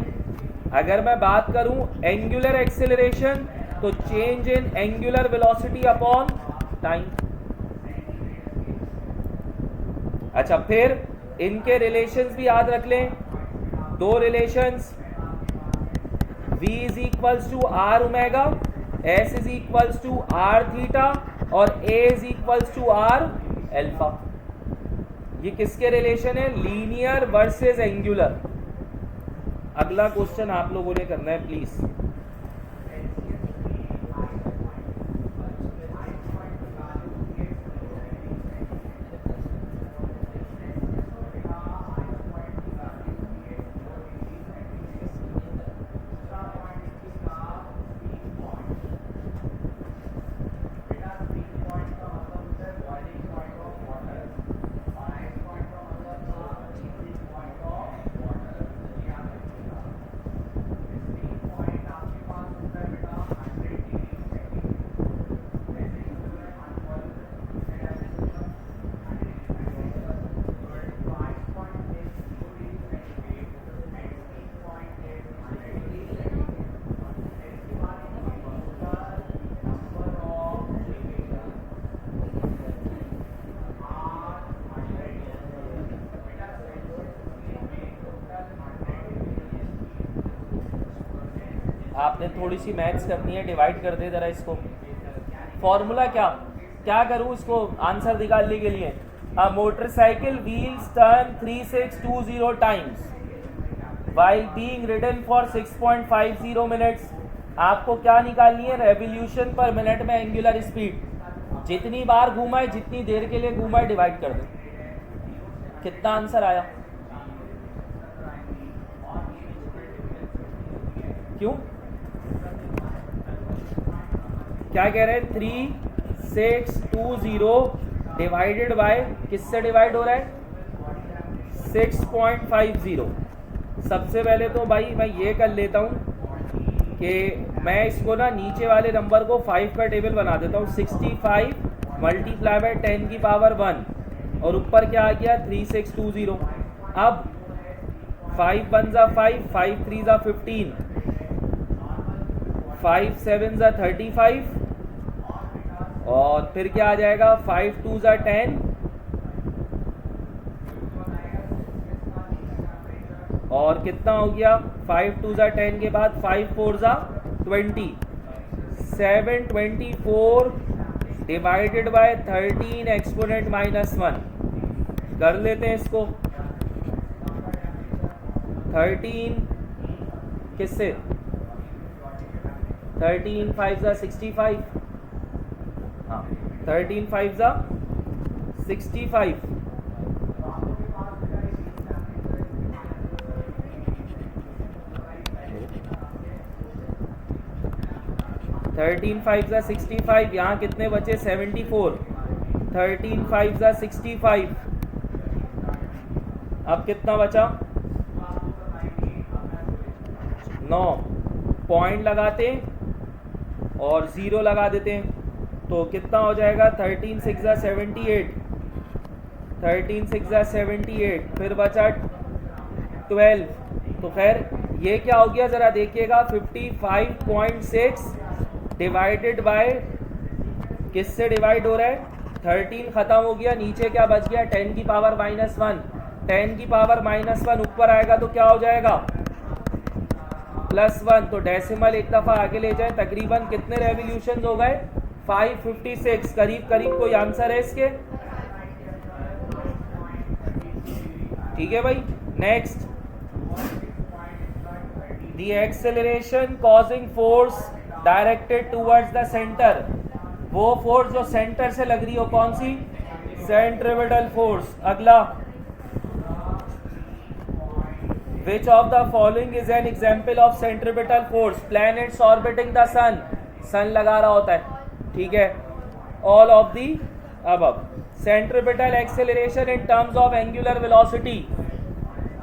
अगर मैं बात करूं एंगुलर एक्सेलरेशन तो change in angular velocity upon time. अच्छा, फिर इनके रिलेशंस भी याद रख लें, दो relations, v is equals to are omega, s is equals to r theta और a is equals to r alpha. ये किसके रिलेशन है? Linear versus angular. अगला क्वेश्चन आप लोगों ने करना है प्लीज। आपने थोड़ी सी मैथ्स करनी है, डिवाइड कर दे जरा इसको। फॉर्मूला क्या क्या करूँ इसको आंसर निकालने के लिए? A motorcycle wheels turn 3620 times while being ridden for 6.50 minutes. आपको क्या निकालनी है? रेवोल्यूशन पर मिनट में एंगुलर स्पीड। जितनी बार घूमा है, जितनी देर के लिए घूमा है, डिवाइड कर दो। कितना आंसर आया? क्यों, क्या कह रहे हैं? 3620 डिवाइडेड बाय, किससे डिवाइड हो रहा है? 6.50। सबसे पहले तो भाई मैं ये कर लेता हूँ कि मैं इसको ना नीचे वाले नंबर को 5 का टेबल बना देता हूँ। 65 मल्टीप्लाई बाय 10 की पावर 1 और ऊपर क्या आ गया 3620। अब 5 1 ज़ा 5, 5 3 ज़ा 15, 5 7 ज़ा 35 और फिर क्या आ जाएगा 5 2 ज़ा 10 और कितना हो गया 5 2 ज़ा 10 के बाद 5 4 ज़ा 20, 724 डिवाइडेड बाय 13 एक्सपोनेंट -1 कर लेते हैं इसको। 13 किससे 13 5 ज़ा 65, हाँ 13 5 ज़ा 65 13 5 ज़ा 65, यहाँ कितने बचे 74, 13 5 ज़ा 65। अब कितना बचा 9, पॉइंट लगाते और 0 लगा देते हैं तो कितना हो जाएगा 13 6 ज़ा 78, 13 6 ज़ा 78, फिर बचा 12। तो खैर ये क्या हो गया ज़रा देखिएगा 55.6 डिवाइडेड बाय किससे डिवाइड हो रहा है 13 खत्म हो गया, नीचे क्या बच गया 10 की पावर -1, 10 की पावर -1 ऊपर आएगा तो क्या हो जाएगा +1। तो डेसिमल एक दफ़ा आगे ले जाए, तकरीबन कितने रेवोल्यूशन हो गए 556, करीब करीब कोई आंसर है इसके। ठीक है भाई। Next, the acceleration causing force directed towards the centre, वो फोर्स जो सेंटर से लग रही हो कौन सी सेंट्रिपिटल फोर्स। अगला, Which of the following is an example of centripetal force? Planets orbiting the sun, सन लगा रहा होता है, ठीक है। All of the above. Centripetal acceleration in terms of angular velocity.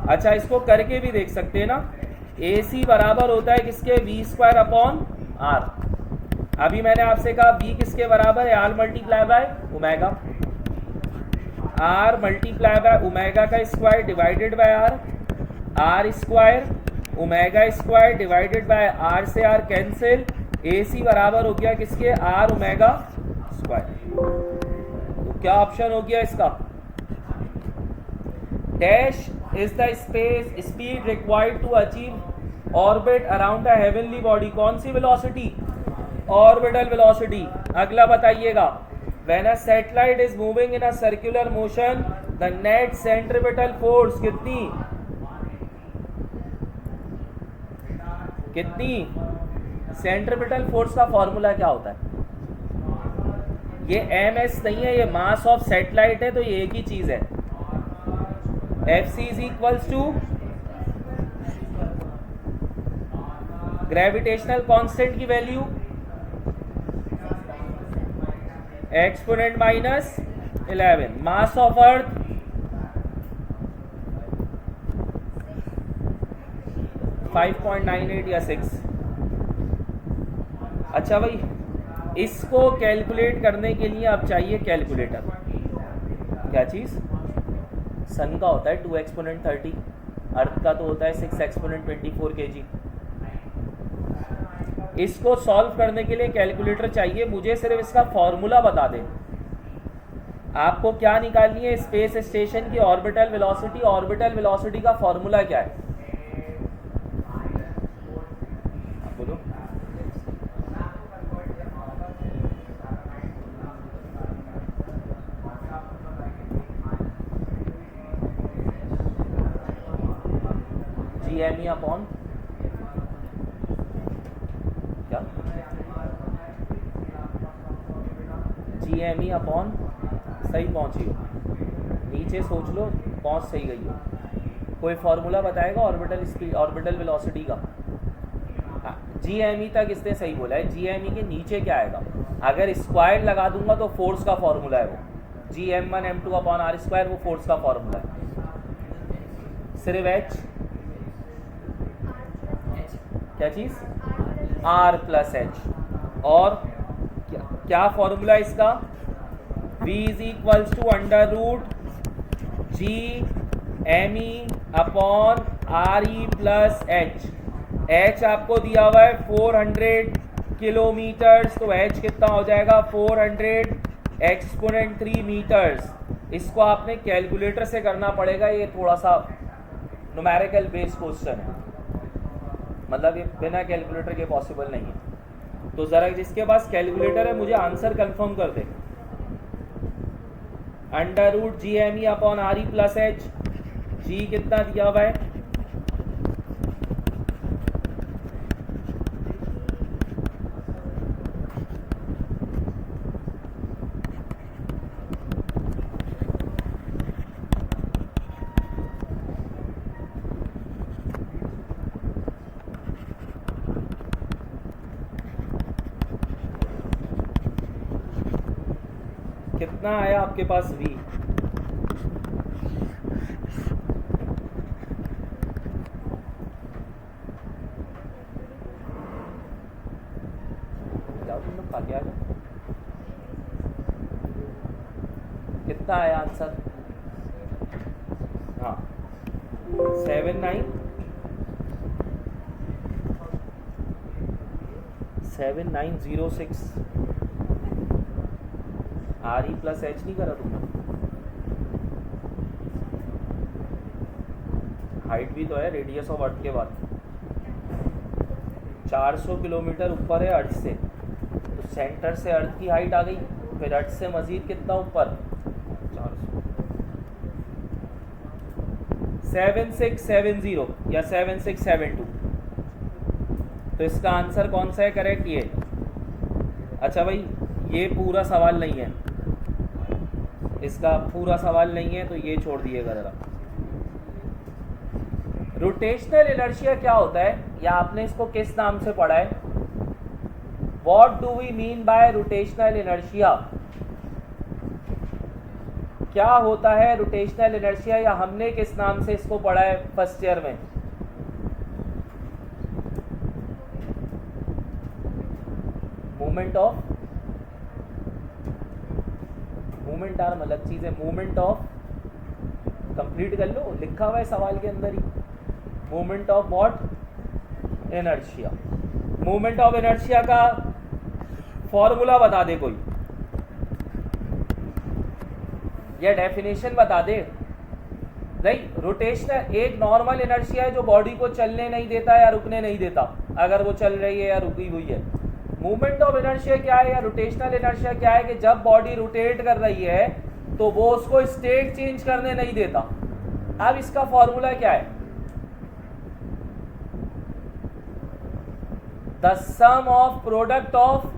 अच्छा, इसको करके भी देख सकते हैं ना। AC बराबर होता है किसके v²/r। अभी मैंने आपसे कहा v किसके बराबर है r multiply by omega, r multiply by omega का square divided by r square omega square divided by r से r कैंसिल, AC बराबर हो गया किसके r ओमेगा स्क्वायर। तो क्या ऑप्शन हो गया इसका, dash is the space speed required to achieve orbit around the heavenly body, कौन सी वेलोसिटी ऑर्बिटल वेलोसिटी। अगला बताइएगा, when a satellite is moving in a circular motion the net centripetal force कितनी सेंट्रिपिटल फोर्स का फॉर्मूला क्या होता है। ये ms नहीं है, ये मास ऑफ सैटेलाइट है, तो ये एक ही चीज है। Fc is equals to gravitational constant की value exponent -11, mass of earth 5.98 या 6। अच्छा भाई, इसको कैलकुलेट करने के लिए अब चाहिए कैलकुलेटर। क्या चीज़, सन का होता है 2 एक्सपोनेंट 30, अर्थ का तो होता है 6 एक्सपोनेंट 24 kg। इसको सॉल्व करने के लिए कैलकुलेटर चाहिए। मुझे सिर्फ इसका फॉर्मूला बता दें, आपको क्या निकालनी है, स्पेस स्टेशन की ऑर्बिटल वेलोसिटी। ऑर्बिटल वेलोसिटी का फॉर्मूला क्या है, बोलो। GME अपॉन क्या, GME अपॉन, सही पहुंची हो, नीचे सोच लो, पहुंच सही गई हो। कोई फॉर्मूला बताएगा ऑर्बिटल स्पीड ऑर्बिटल वेलोसिटी का। हाँ, GME तक इसने सही बोला है। GME के नीचे क्या आएगा, अगर स्क्वायर लगा दूंगा तो फोर्स का फॉर्मूला है वो, Gm1 m2 upon r square, वो फोर्स का फॉर्मूला है। सिर्फ h, क्या चीज़ आर प्लस एच। और क्या फॉर्मूला इसका, v is equals to under root G M E upon R E plus H. H आपको दिया हुआ है 400 किलोमीटर्स, तो एच कितना हो जाएगा 400 एक्सपोनेंट 3 मीटर्स। इसको आपने कैलकुलेटर से करना पड़ेगा, ये थोड़ा सा न्यूमेरिकल बेस्ड क्वेश्चन है, मतलब ये बिना कैलकुलेटर के पॉसिबल नहीं है। तो ज़रा जिसके पास कैलकुलेटर है मुझे आंसर कंफर्म कर दे। Under root G M E upon R E plus H, G कितना दिया हुआ है, कितना आया आपके पास v, जाओ तुम लोग खा के आ जाओ। कितना आया आंसर, हाँ 7906 आर ई प्लस एच नहीं करा तुमने, हाइट भी तो है रेडियस ऑफ अर्थ के बाद, 400 किलोमीटर ऊपर है अर्थ से, तो सेंटर से अर्थ की हाइट आ गई, फिर अर्थ से मजीद कितना ऊपर 7670 या 7672। तो इसका आंसर कौन सा है करेक्ट, ये। अच्छा भाई ये पूरा सवाल नहीं है, इसका पूरा सवाल नहीं है, तो ये छोड़ दिएगा ज़रा। रोटेशनल इनर्शिया क्या होता है, या आपने इसको किस नाम से पढ़ा है, what do we mean by rotational inertia, क्या होता है रोटेशनल इनर्शिया, या हमने किस नाम से इसको पढ़ा है फर्स्ट ईयर में। मूवमेंट ऑफ, मूवमेंट आर्म अलग चीज है, मूवमेंट ऑफ, कंप्लीट कर लो, लिखा हुआ है सवाल के अंदर ही, movement of what, inertia. Movement of inertia का फॉर्मूला बता दे कोई, या डेफिनेशन बता दे। नहीं, रोटेशनल एक नॉर्मल इनर्शिया है जो बॉडी को चलने नहीं देता या रुकने नहीं देता, अगर वो चल रही है या रुकी हुई है। मूवमेंट ऑफ इनर्शिया क्या है, या रोटेशनल इनर्शिया क्या है, कि जब बॉडी रोटेट कर रही है तो वो उसको स्टेट चेंज करने नहीं देता। अब इसका फॉर्मूला क्या है, the sum of product of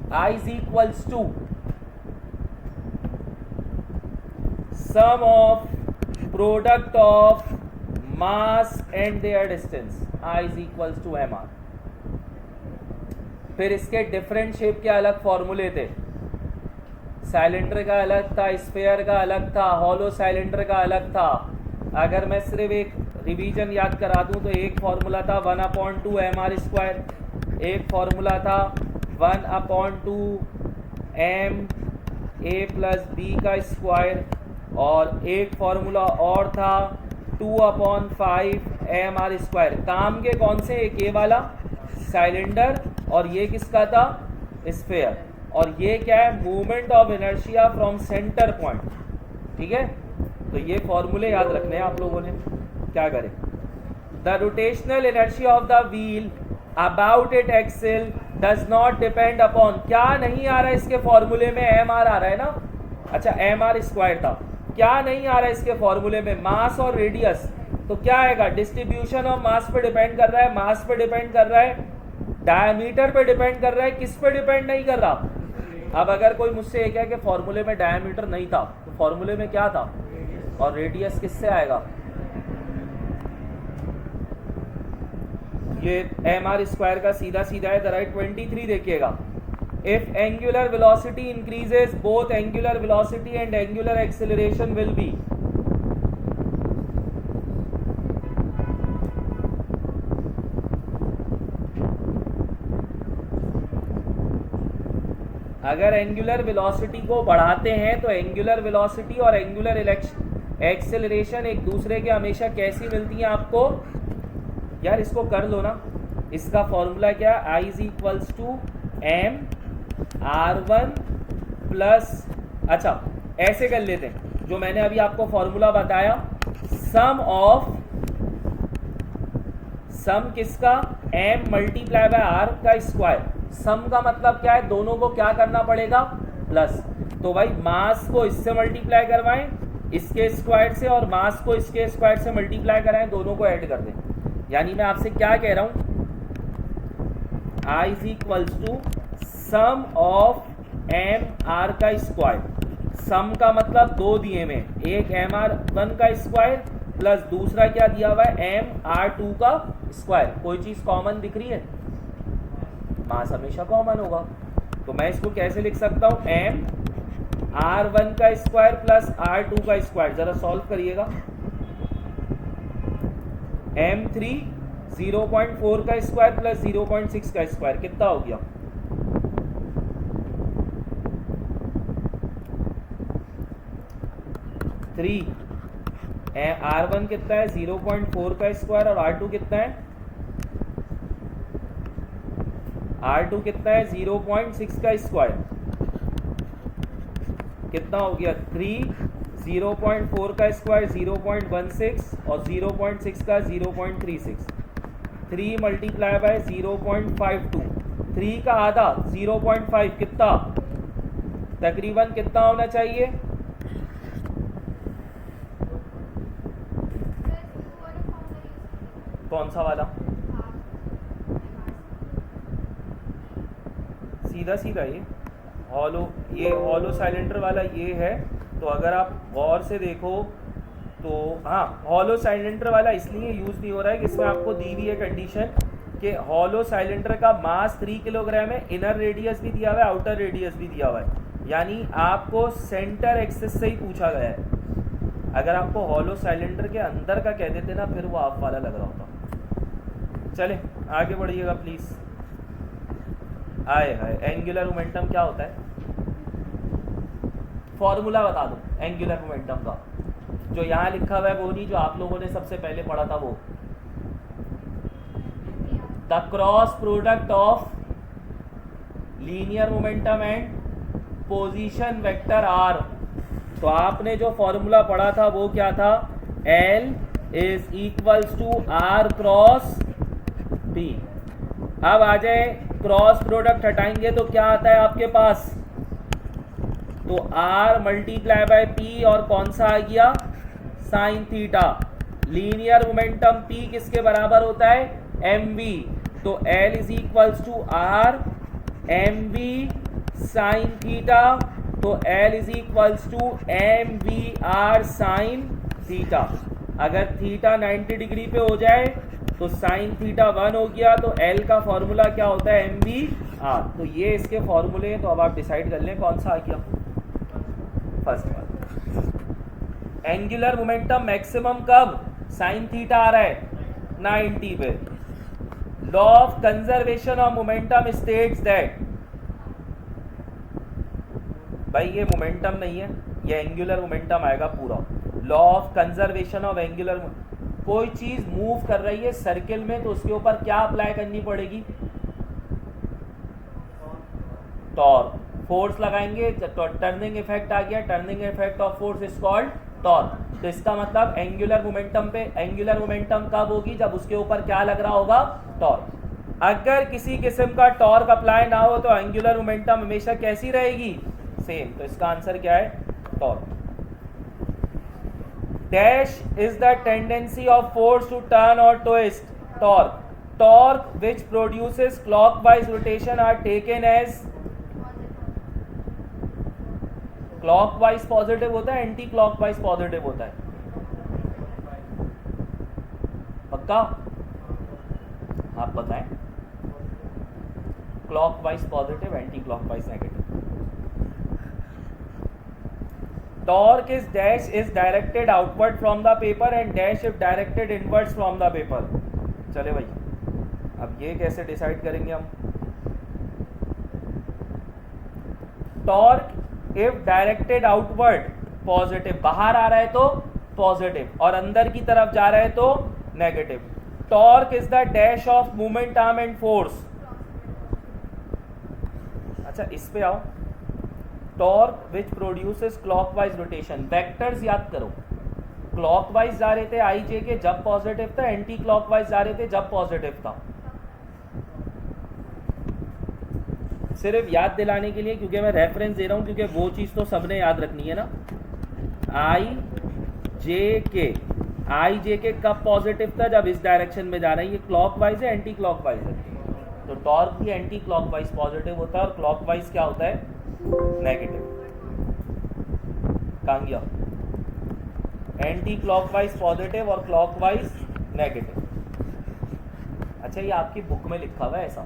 I is equals to sum of product of mass and their distance, I is equals to mr। फिर इसके डिफरेंट शेप के अलग फॉर्मूले थे, सिलेंडर का अलग था, स्फीयर का अलग था, हॉलो सिलेंडर का अलग था। अगर मैं सिर्फ एक रिवीजन याद करा दूं तो एक फॉर्मूला था 1/2 mr², एक फॉर्मूला था 1/2 m a प्लस b का स्क्वायर, और एक फॉर्मूला और था 2/5 mr²। काम के कौन से, एक ये वाला सिलेंडर और ये किसका था, स्फीयर, और ये क्या है, movement of inertia from centre point. ठीक है, तो ये फॉर्मूले याद रखने हैं आप लोगों ने। क्या करें, the rotational inertia of the wheel about it axle does not depend upon, क्या नहीं आ रहा है इसके फॉर्मूले में, एम आर आ रहा है ना, अच्छा mr² था, क्या नहीं आ रहा है इसके फॉर्मूले में, मास और रेडियस। तो क्या आएगा, डिस्ट्रीब्यूशन ऑफ मास पे डिपेंड कर रहा है, मास पे डिपेंड कर रहा है, डायमीटर पे डिपेंड कर रहा है, किस पे डिपेंड नहीं कर रहा। अब अगर कोई मुझसे ये कहे कि फॉर्मूले में डायमीटर नहीं था, तो फॉर्मूले में क्या था, और रेडियस किससे आएगा, ये mr² का सीधा सीधा है। राइट 23 देखिएगा, if angular velocity increases both angular velocity and angular acceleration will be, अगर एंगुलर वेलोसिटी को बढ़ाते हैं तो एंगुलर वेलोसिटी और एंगुलर एक्सेलरेशन एक दूसरे के हमेशा कैसी मिलती हैं आपको? यार इसको कर लो ना, इसका फॉर्मूला क्या है? I is equals to M R one plus, अच्छा ऐसे कर लेते हैं जो मैंने अभी आपको फॉर्मूला बताया, सम किसका? m मल्टीप्लाई बाय आर का स्क्वायर। सम का मतलब क्या है? दोनों को क्या करना पड़ेगा? प्लस। तो भाई मास को इससे मल्टीप्लाई करवाएं इसके स्क्वायर से, और मास को इसके स्क्वायर से मल्टीप्लाई कराएं, दोनों को ऐड कर दें। यानी मैं आपसे क्या कह रहा हूं? I is equals to sum of M R का स्क्वायर। सम का मतलब दो दिए में, एक एम आर वन का स्क्वायर प्लस दूसरा क्या दिया हुआ है? एम आर टू का स्क्वायर। कोई चीज कॉमन दिख रही है? मास हमेशा कॉमन होगा। तो मैं इसको कैसे लिख सकता हूं? एम आर वन का स्क्वायर प्लस आर टू का स्क्वायर। जरा सॉल्व करिएगा। एम थ्री 0.4 का स्क्वायर प्लस 0.6 का स्क्वायर कितना हो गया? थ्री। आर वन कितना है? 0.4 का स्क्वायर, और आर टू कितना है? आर टू कितना है? 0.6 का स्क्वायर। कितना हो गया? 3, 0.4 का स्क्वायर 0.16 और 0.6 का 0.36। 3 मल्टीप्लाई बाय 0.52। 3 का आधा 0.5 कितना? तकरीबन कितना होना चाहिए? कौन सा वाला? सीधा सीधा ये हॉलो साइलेंडर वाला ये है। तो अगर आप गौर से देखो तो हाँ, हॉलो साइलेंडर वाला इसलिए यूज़ नहीं हो रहा है कि इसमें आपको दी हुई है कंडीशन कि हॉलो साइलेंडर का मास 3 किलोग्राम है, इनर रेडियस भी दिया हुआ है, आउटर रेडियस भी दिया हुआ है। यानी आपको सेंटर एक्सिस से ही पूछा गया है। अगर आपको हॉलो साइलेंडर के अंदर का कह देते ना, फिर वो आप वाला लग रहा होता। चले आगे बढ़िएगा प्लीज़। आए हाय, एंगुलर मोमेंटम क्या होता है? फॉर्मूला बता दो एंगुलर मोमेंटम का। जो यहाँ लिखा हुआ है वो नहीं, जो आप लोगों ने सबसे पहले पढ़ा था वो। The cross product of linear momentum and position vector R. तो आपने जो फॉर्मूला पढ़ा था वो क्या था? L is equals to R cross P। अब आ जाए क्रॉस प्रोडक्ट हटाएंगे तो क्या आता है आपके पास? तो R मल्टीप्लाई बाय P, और कौन सा आ गया? Sine theta. Linear momentum P किसके बराबर होता है? mv। तो L is equals to R mv sine theta. तो L is equals to mv R sine theta. अगर थीटा 90 डिग्री पे हो जाए तो साइन थीटा 1 हो गया। तो L का फॉर्मूला क्या होता है? mv R। तो ये इसके फॉर्मूले हैं। तो अब आप डिसाइड कर लें कौन सा आ गया। फर्स्ट वाला। एंगुलर मोमेंटम मैक्सिमम कब? साइन थीटा आ रहा है 90 पे। Law of conservation of momentum states that, भाई ये मोमेंटम नहीं है, ये एंगुलर मोमेंटम आएगा पूरा। Law of conservation of angular, कोई चीज मूव कर रही है सर्किल में तो उसके ऊपर क्या अप्लाई करनी पड़ेगी? टॉर्क। फोर्स लगाएंगे तो टर्निंग इफेक्ट आ गया। Turning effect of force is called torque. तो इसका मतलब एंगुलर मोमेंटम पे, एंगुलर मोमेंटम कब होगी? जब उसके ऊपर क्या लग रहा होगा? टॉर्क। अगर किसी किस्म का टॉर्क अप्लाई ना हो तो एंगुलर मोमेंटम हमेशा कैसी रहेगी? सेम। तो इसका आंसर क्या है? Torque. Dash is the tendency of force to turn और twist. Torque. Torque which produces clockwise rotation are taken as, clockwise positive होता है, एंटी क्लॉकवाइज पॉजिटिव होता है? पक्का आप बताएं। Clockwise positive, anti clockwise negative. Torque is dash is directed outward from the paper and dash if directed inwards from the paper. चले भाई, अब ये कैसे डिसाइड करेंगे हम? Torque if directed outward positive, बाहर आ रहा है तो पॉजिटिव और अंदर की तरफ जा रहा है तो negative. Torque is the dash of movement arm and force. अच्छा इस पे आओ, torque which produces clockwise rotation. Vectors याद करो, क्लॉकवाइज जा रहे थे आई जे के जब पॉजिटिव था, एंटी क्लॉकवाइज जा रहे थे जब पॉजिटिव था। सिर्फ याद दिलाने के लिए, क्योंकि मैं रेफरेंस दे रहा हूं, क्योंकि वो चीज तो सबने याद रखनी है ना। आई जे के कब पॉजिटिव था, जब इस डायरेक्शन में जा रहा है। ये क्लॉकवाइज है एंटी क्लॉकवाइज है, तो टॉर्क भी एंटी क्लॉकवाइज पॉजिटिव होता है और क्लॉकवाइज क्या होता है, नेगेटिव। कहाँ गया, एंटी क्लॉकवाइज पॉजिटिव और क्लॉकवाइज नेगेटिव। अच्छा ये आपकी बुक में लिखा हुआ है ऐसा,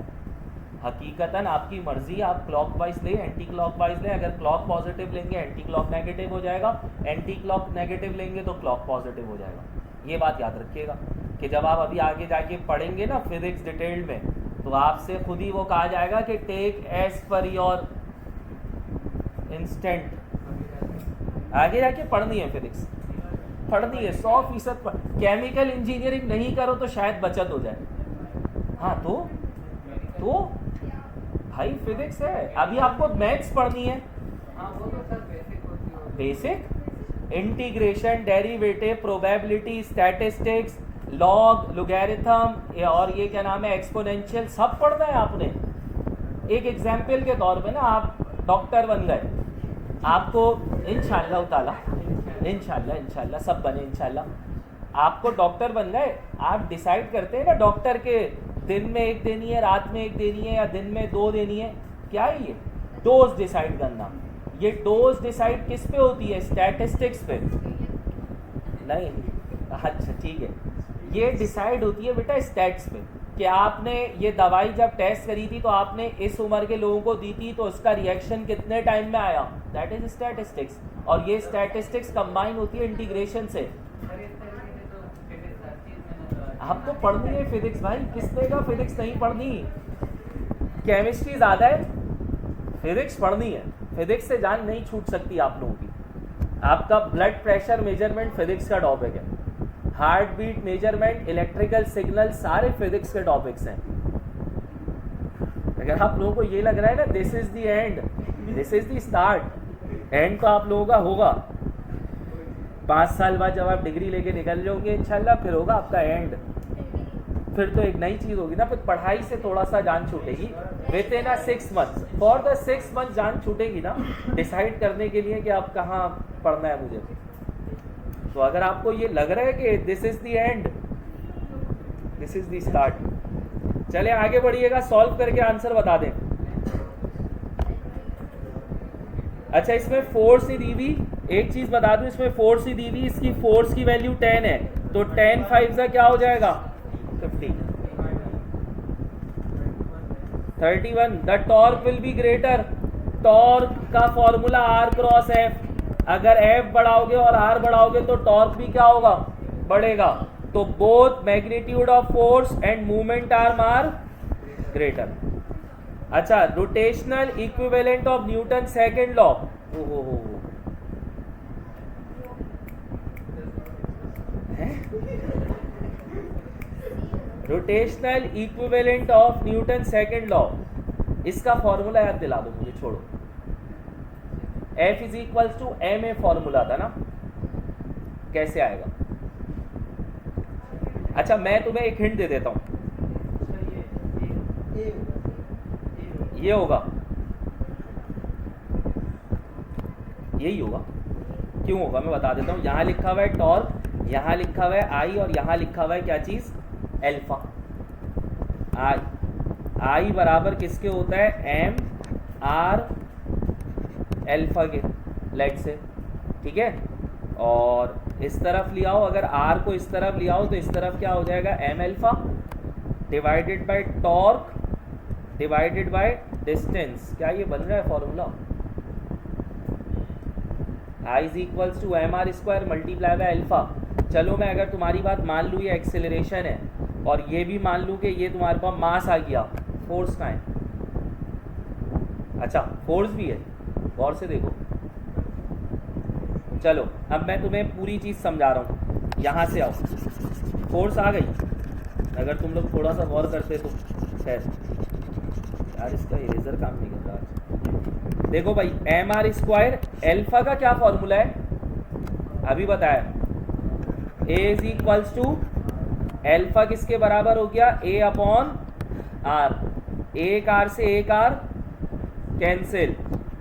हकीकतन आपकी मर्जी, आप क्लॉकवाइज लें एंटी क्लॉकवाइज लें। अगर क्लॉक पॉजिटिव लेंगे एंटी क्लॉक नेगेटिव हो जाएगा, एंटी क्लॉक नेगेटिव लेंगे तो क्लॉक पॉजिटिव हो जाएगा। ये बात याद रखिएगा कि जब आप अभी आगे जाके पढ़ेंगे ना फिजिक्स डिटेल में, तो आपसे खुद ही वो कहा जाएगा कि take as per your instant. आगे जाके पढ़नी है फिजिक्स, पढ़नी है 100%। केमिकल इंजीनियरिंग नहीं करो तो शायद बचत हो जाए। हाँ तो भाई फिजिक्स है, अभी आपको मैथ्स पढ़नी है। Basic integration, derivative, probability, statistics, log, logarithm और ये क्या नाम है एक्सपोनेंशियल, सब पढ़ना है आपने। एक एग्जाम्पल के तौर पे ना, आप डॉक्टर बन गए, आपको इंशाल्लाह ताला इंशाल्लाह सब बने इंशाल्लाह, आपको डॉक्टर बन गए। आप डिसाइड करते हैं ना डॉक्टर के दिन में एक देनी है, रात में एक देनी है, या दिन में 2 देनी है। क्या है ये, डोज डिसाइड करना। ये डोज डिसाइड किस पे होती है, स्टैटिस्टिक्स पे नहीं। अच्छा ठीक है, ये डिसाइड होती है बेटा स्टैट्स पे, कि आपने ये दवाई जब टेस्ट करी थी तो आपने इस उम्र के लोगों को दी थी, तो उसका रिएक्शन कितने टाइम में आया, दैट इज स्टैटिस्टिक्स। और ये स्टैटिस्टिक्स कंबाइन होती है इंटीग्रेशन से। आपको पढ़नी है फिजिक्स भाई, किसने का फिजिक्स नहीं पढ़नी। केमिस्ट्री ज़्यादा है, फिजिक्स पढ़नी है। फिजिक्स से जान नहीं छूट सकती आप लोगों की। आपका ब्लड प्रेशर मेजरमेंट फिजिक्स का टॉपिक है, heart beat measurement, electrical signal, सारे फिजिक्स के टॉपिक्स हैं। अगर आप लोगों को ये लग रहा है ना this is the end, this is the start, and तो आप लोगों का होगा 5 साल बाद जब आप डिग्री लेके निकल जाओगे इंशाल्लाह, फिर होगा आपका एंड। फिर तो एक नई चीज़ होगी ना, फिर पढ़ाई से थोड़ा सा जान छूटेगी। Within 6 months, for the 6 month जान छूटेगी ना, डिसाइड करने के लिए कि आप कहाँ पढ़ना है मुझे। तो अगर आपको ये लग रहा है कि this is the end, this is the start, चले आगे बढ़िएगा, सॉल्व करके आंसर बता दें। अच्छा इसमें फोर्स ही दी हुई, एक चीज बता दूं, इसमें फोर्स ही दी हुई, इसकी फोर्स की वैल्यू 10 है, तो 10 5 से क्या हो जाएगा 50। 31 the torque will be greater, torque का फॉर्मूला आर क्रॉस एफ। अगर एफ बढ़ाओगे और आर बढ़ाओगे तो टॉर्क भी क्या होगा, बढ़ेगा। तो both magnitude of force and movement arm are greater. अच्छा rotational equivalent of Newton second law, rotational equivalent of Newton second law, इसका फॉर्मूला याद दिला दो मुझे, छोड़ो। F is equal to M A formula था ना, कैसे आएगा। अच्छा मैं तुम्हें एक हिंट दे देता हूं, ये होगा, यही होगा। क्यों होगा मैं बता देता हूं। यहां लिखा हुआ है टॉर्क, यहां लिखा हुआ है आई, और यहां लिखा हुआ है क्या चीज, एल्फा। आई बराबर किसके होता है, एम आर एल्फा के, लेट से, ठीक है। और इस तरफ ले आओ, अगर आर को इस तरफ ले आओ तो इस तरफ क्या हो जाएगा, M alpha divided by torque divided by distance. क्या ये बन रहा है formula, I is equals to M R square multiply by alpha. चलो मैं अगर तुम्हारी बात मान लूँ ये एक्सेलरेशन है, और ये भी मान लूँ कि ये तुम्हारे पास मास आ गया, फोर्स का है। अच्छा फोर्स भी है, गौर से देखो। चलो अब मैं तुम्हें पूरी चीज़ समझा रहा हूँ, यहाँ से आओ। फोर्स आ गई, अगर तुम लोग थोड़ा सा गौर करते तो। खैर यार इसका इरेजर काम नहीं कर रहा आज। देखो भाई, एम आर स्क्वायर एल्फा का क्या फॉर्मूला है अभी बताया, a is equals to alpha किसके बराबर हो गया, ए अपॉन आर। एक आर से एक आर कैंसिल,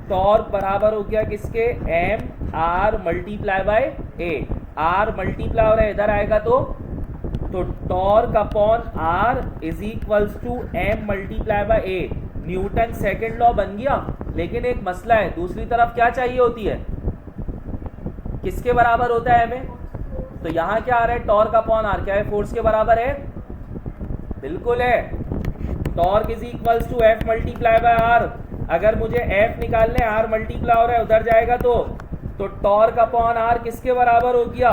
टॉर्क बराबर हो गया किसके, M R multiply by a. R multiply हो रहा है इधर आएगा तो torque upon R is equals to M multiply by a. Newton second law बन गया। लेकिन एक मसला है, दूसरी तरफ क्या चाहिए होती है, किसके बराबर होता है एम। तो यहां क्या आ रहा है, टॉर्क अपॉन आर क्या है, फोर्स के बराबर है, बिल्कुल है। Torque is equals to F multiply by R. अगर मुझे एफ निकालने, आर मल्टीप्लाई हो रहा है उधर जाएगा तो टॉर्क अपॉन आर किसके बराबर हो गया,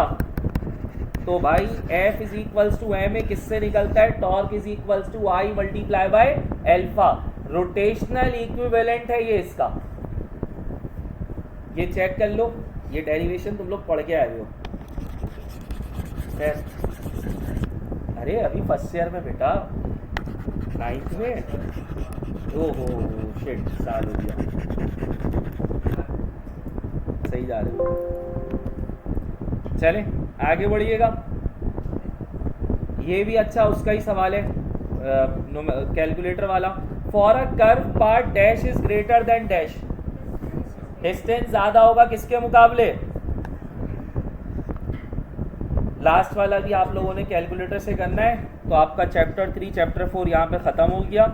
तो भाई F is equals to m किससे निकलता है, torque is equals to I multiply by alpha. Rotational equivalent है ये इसका, ये चेक कर लो, ये डेरिवेशन तुम लोग पढ़ के आए हो। अरे अभी फर्स्ट ईयर में बेटा, 9th में, ओहो शिट साल हो गया, सही जा रहे हो। चले आगे बढ़िएगा, ये भी अच्छा उसका ही सवाल है कैलकुलेटर वाला। For a curve part dash is greater than dash, distance ज्यादा होगा किसके मुकाबले, लास्ट वाला भी आप लोगों ने कैलकुलेटर से करना है। तो आपका चैप्टर 3 चैप्टर 4 यहाँ पे ख़त्म हो गया।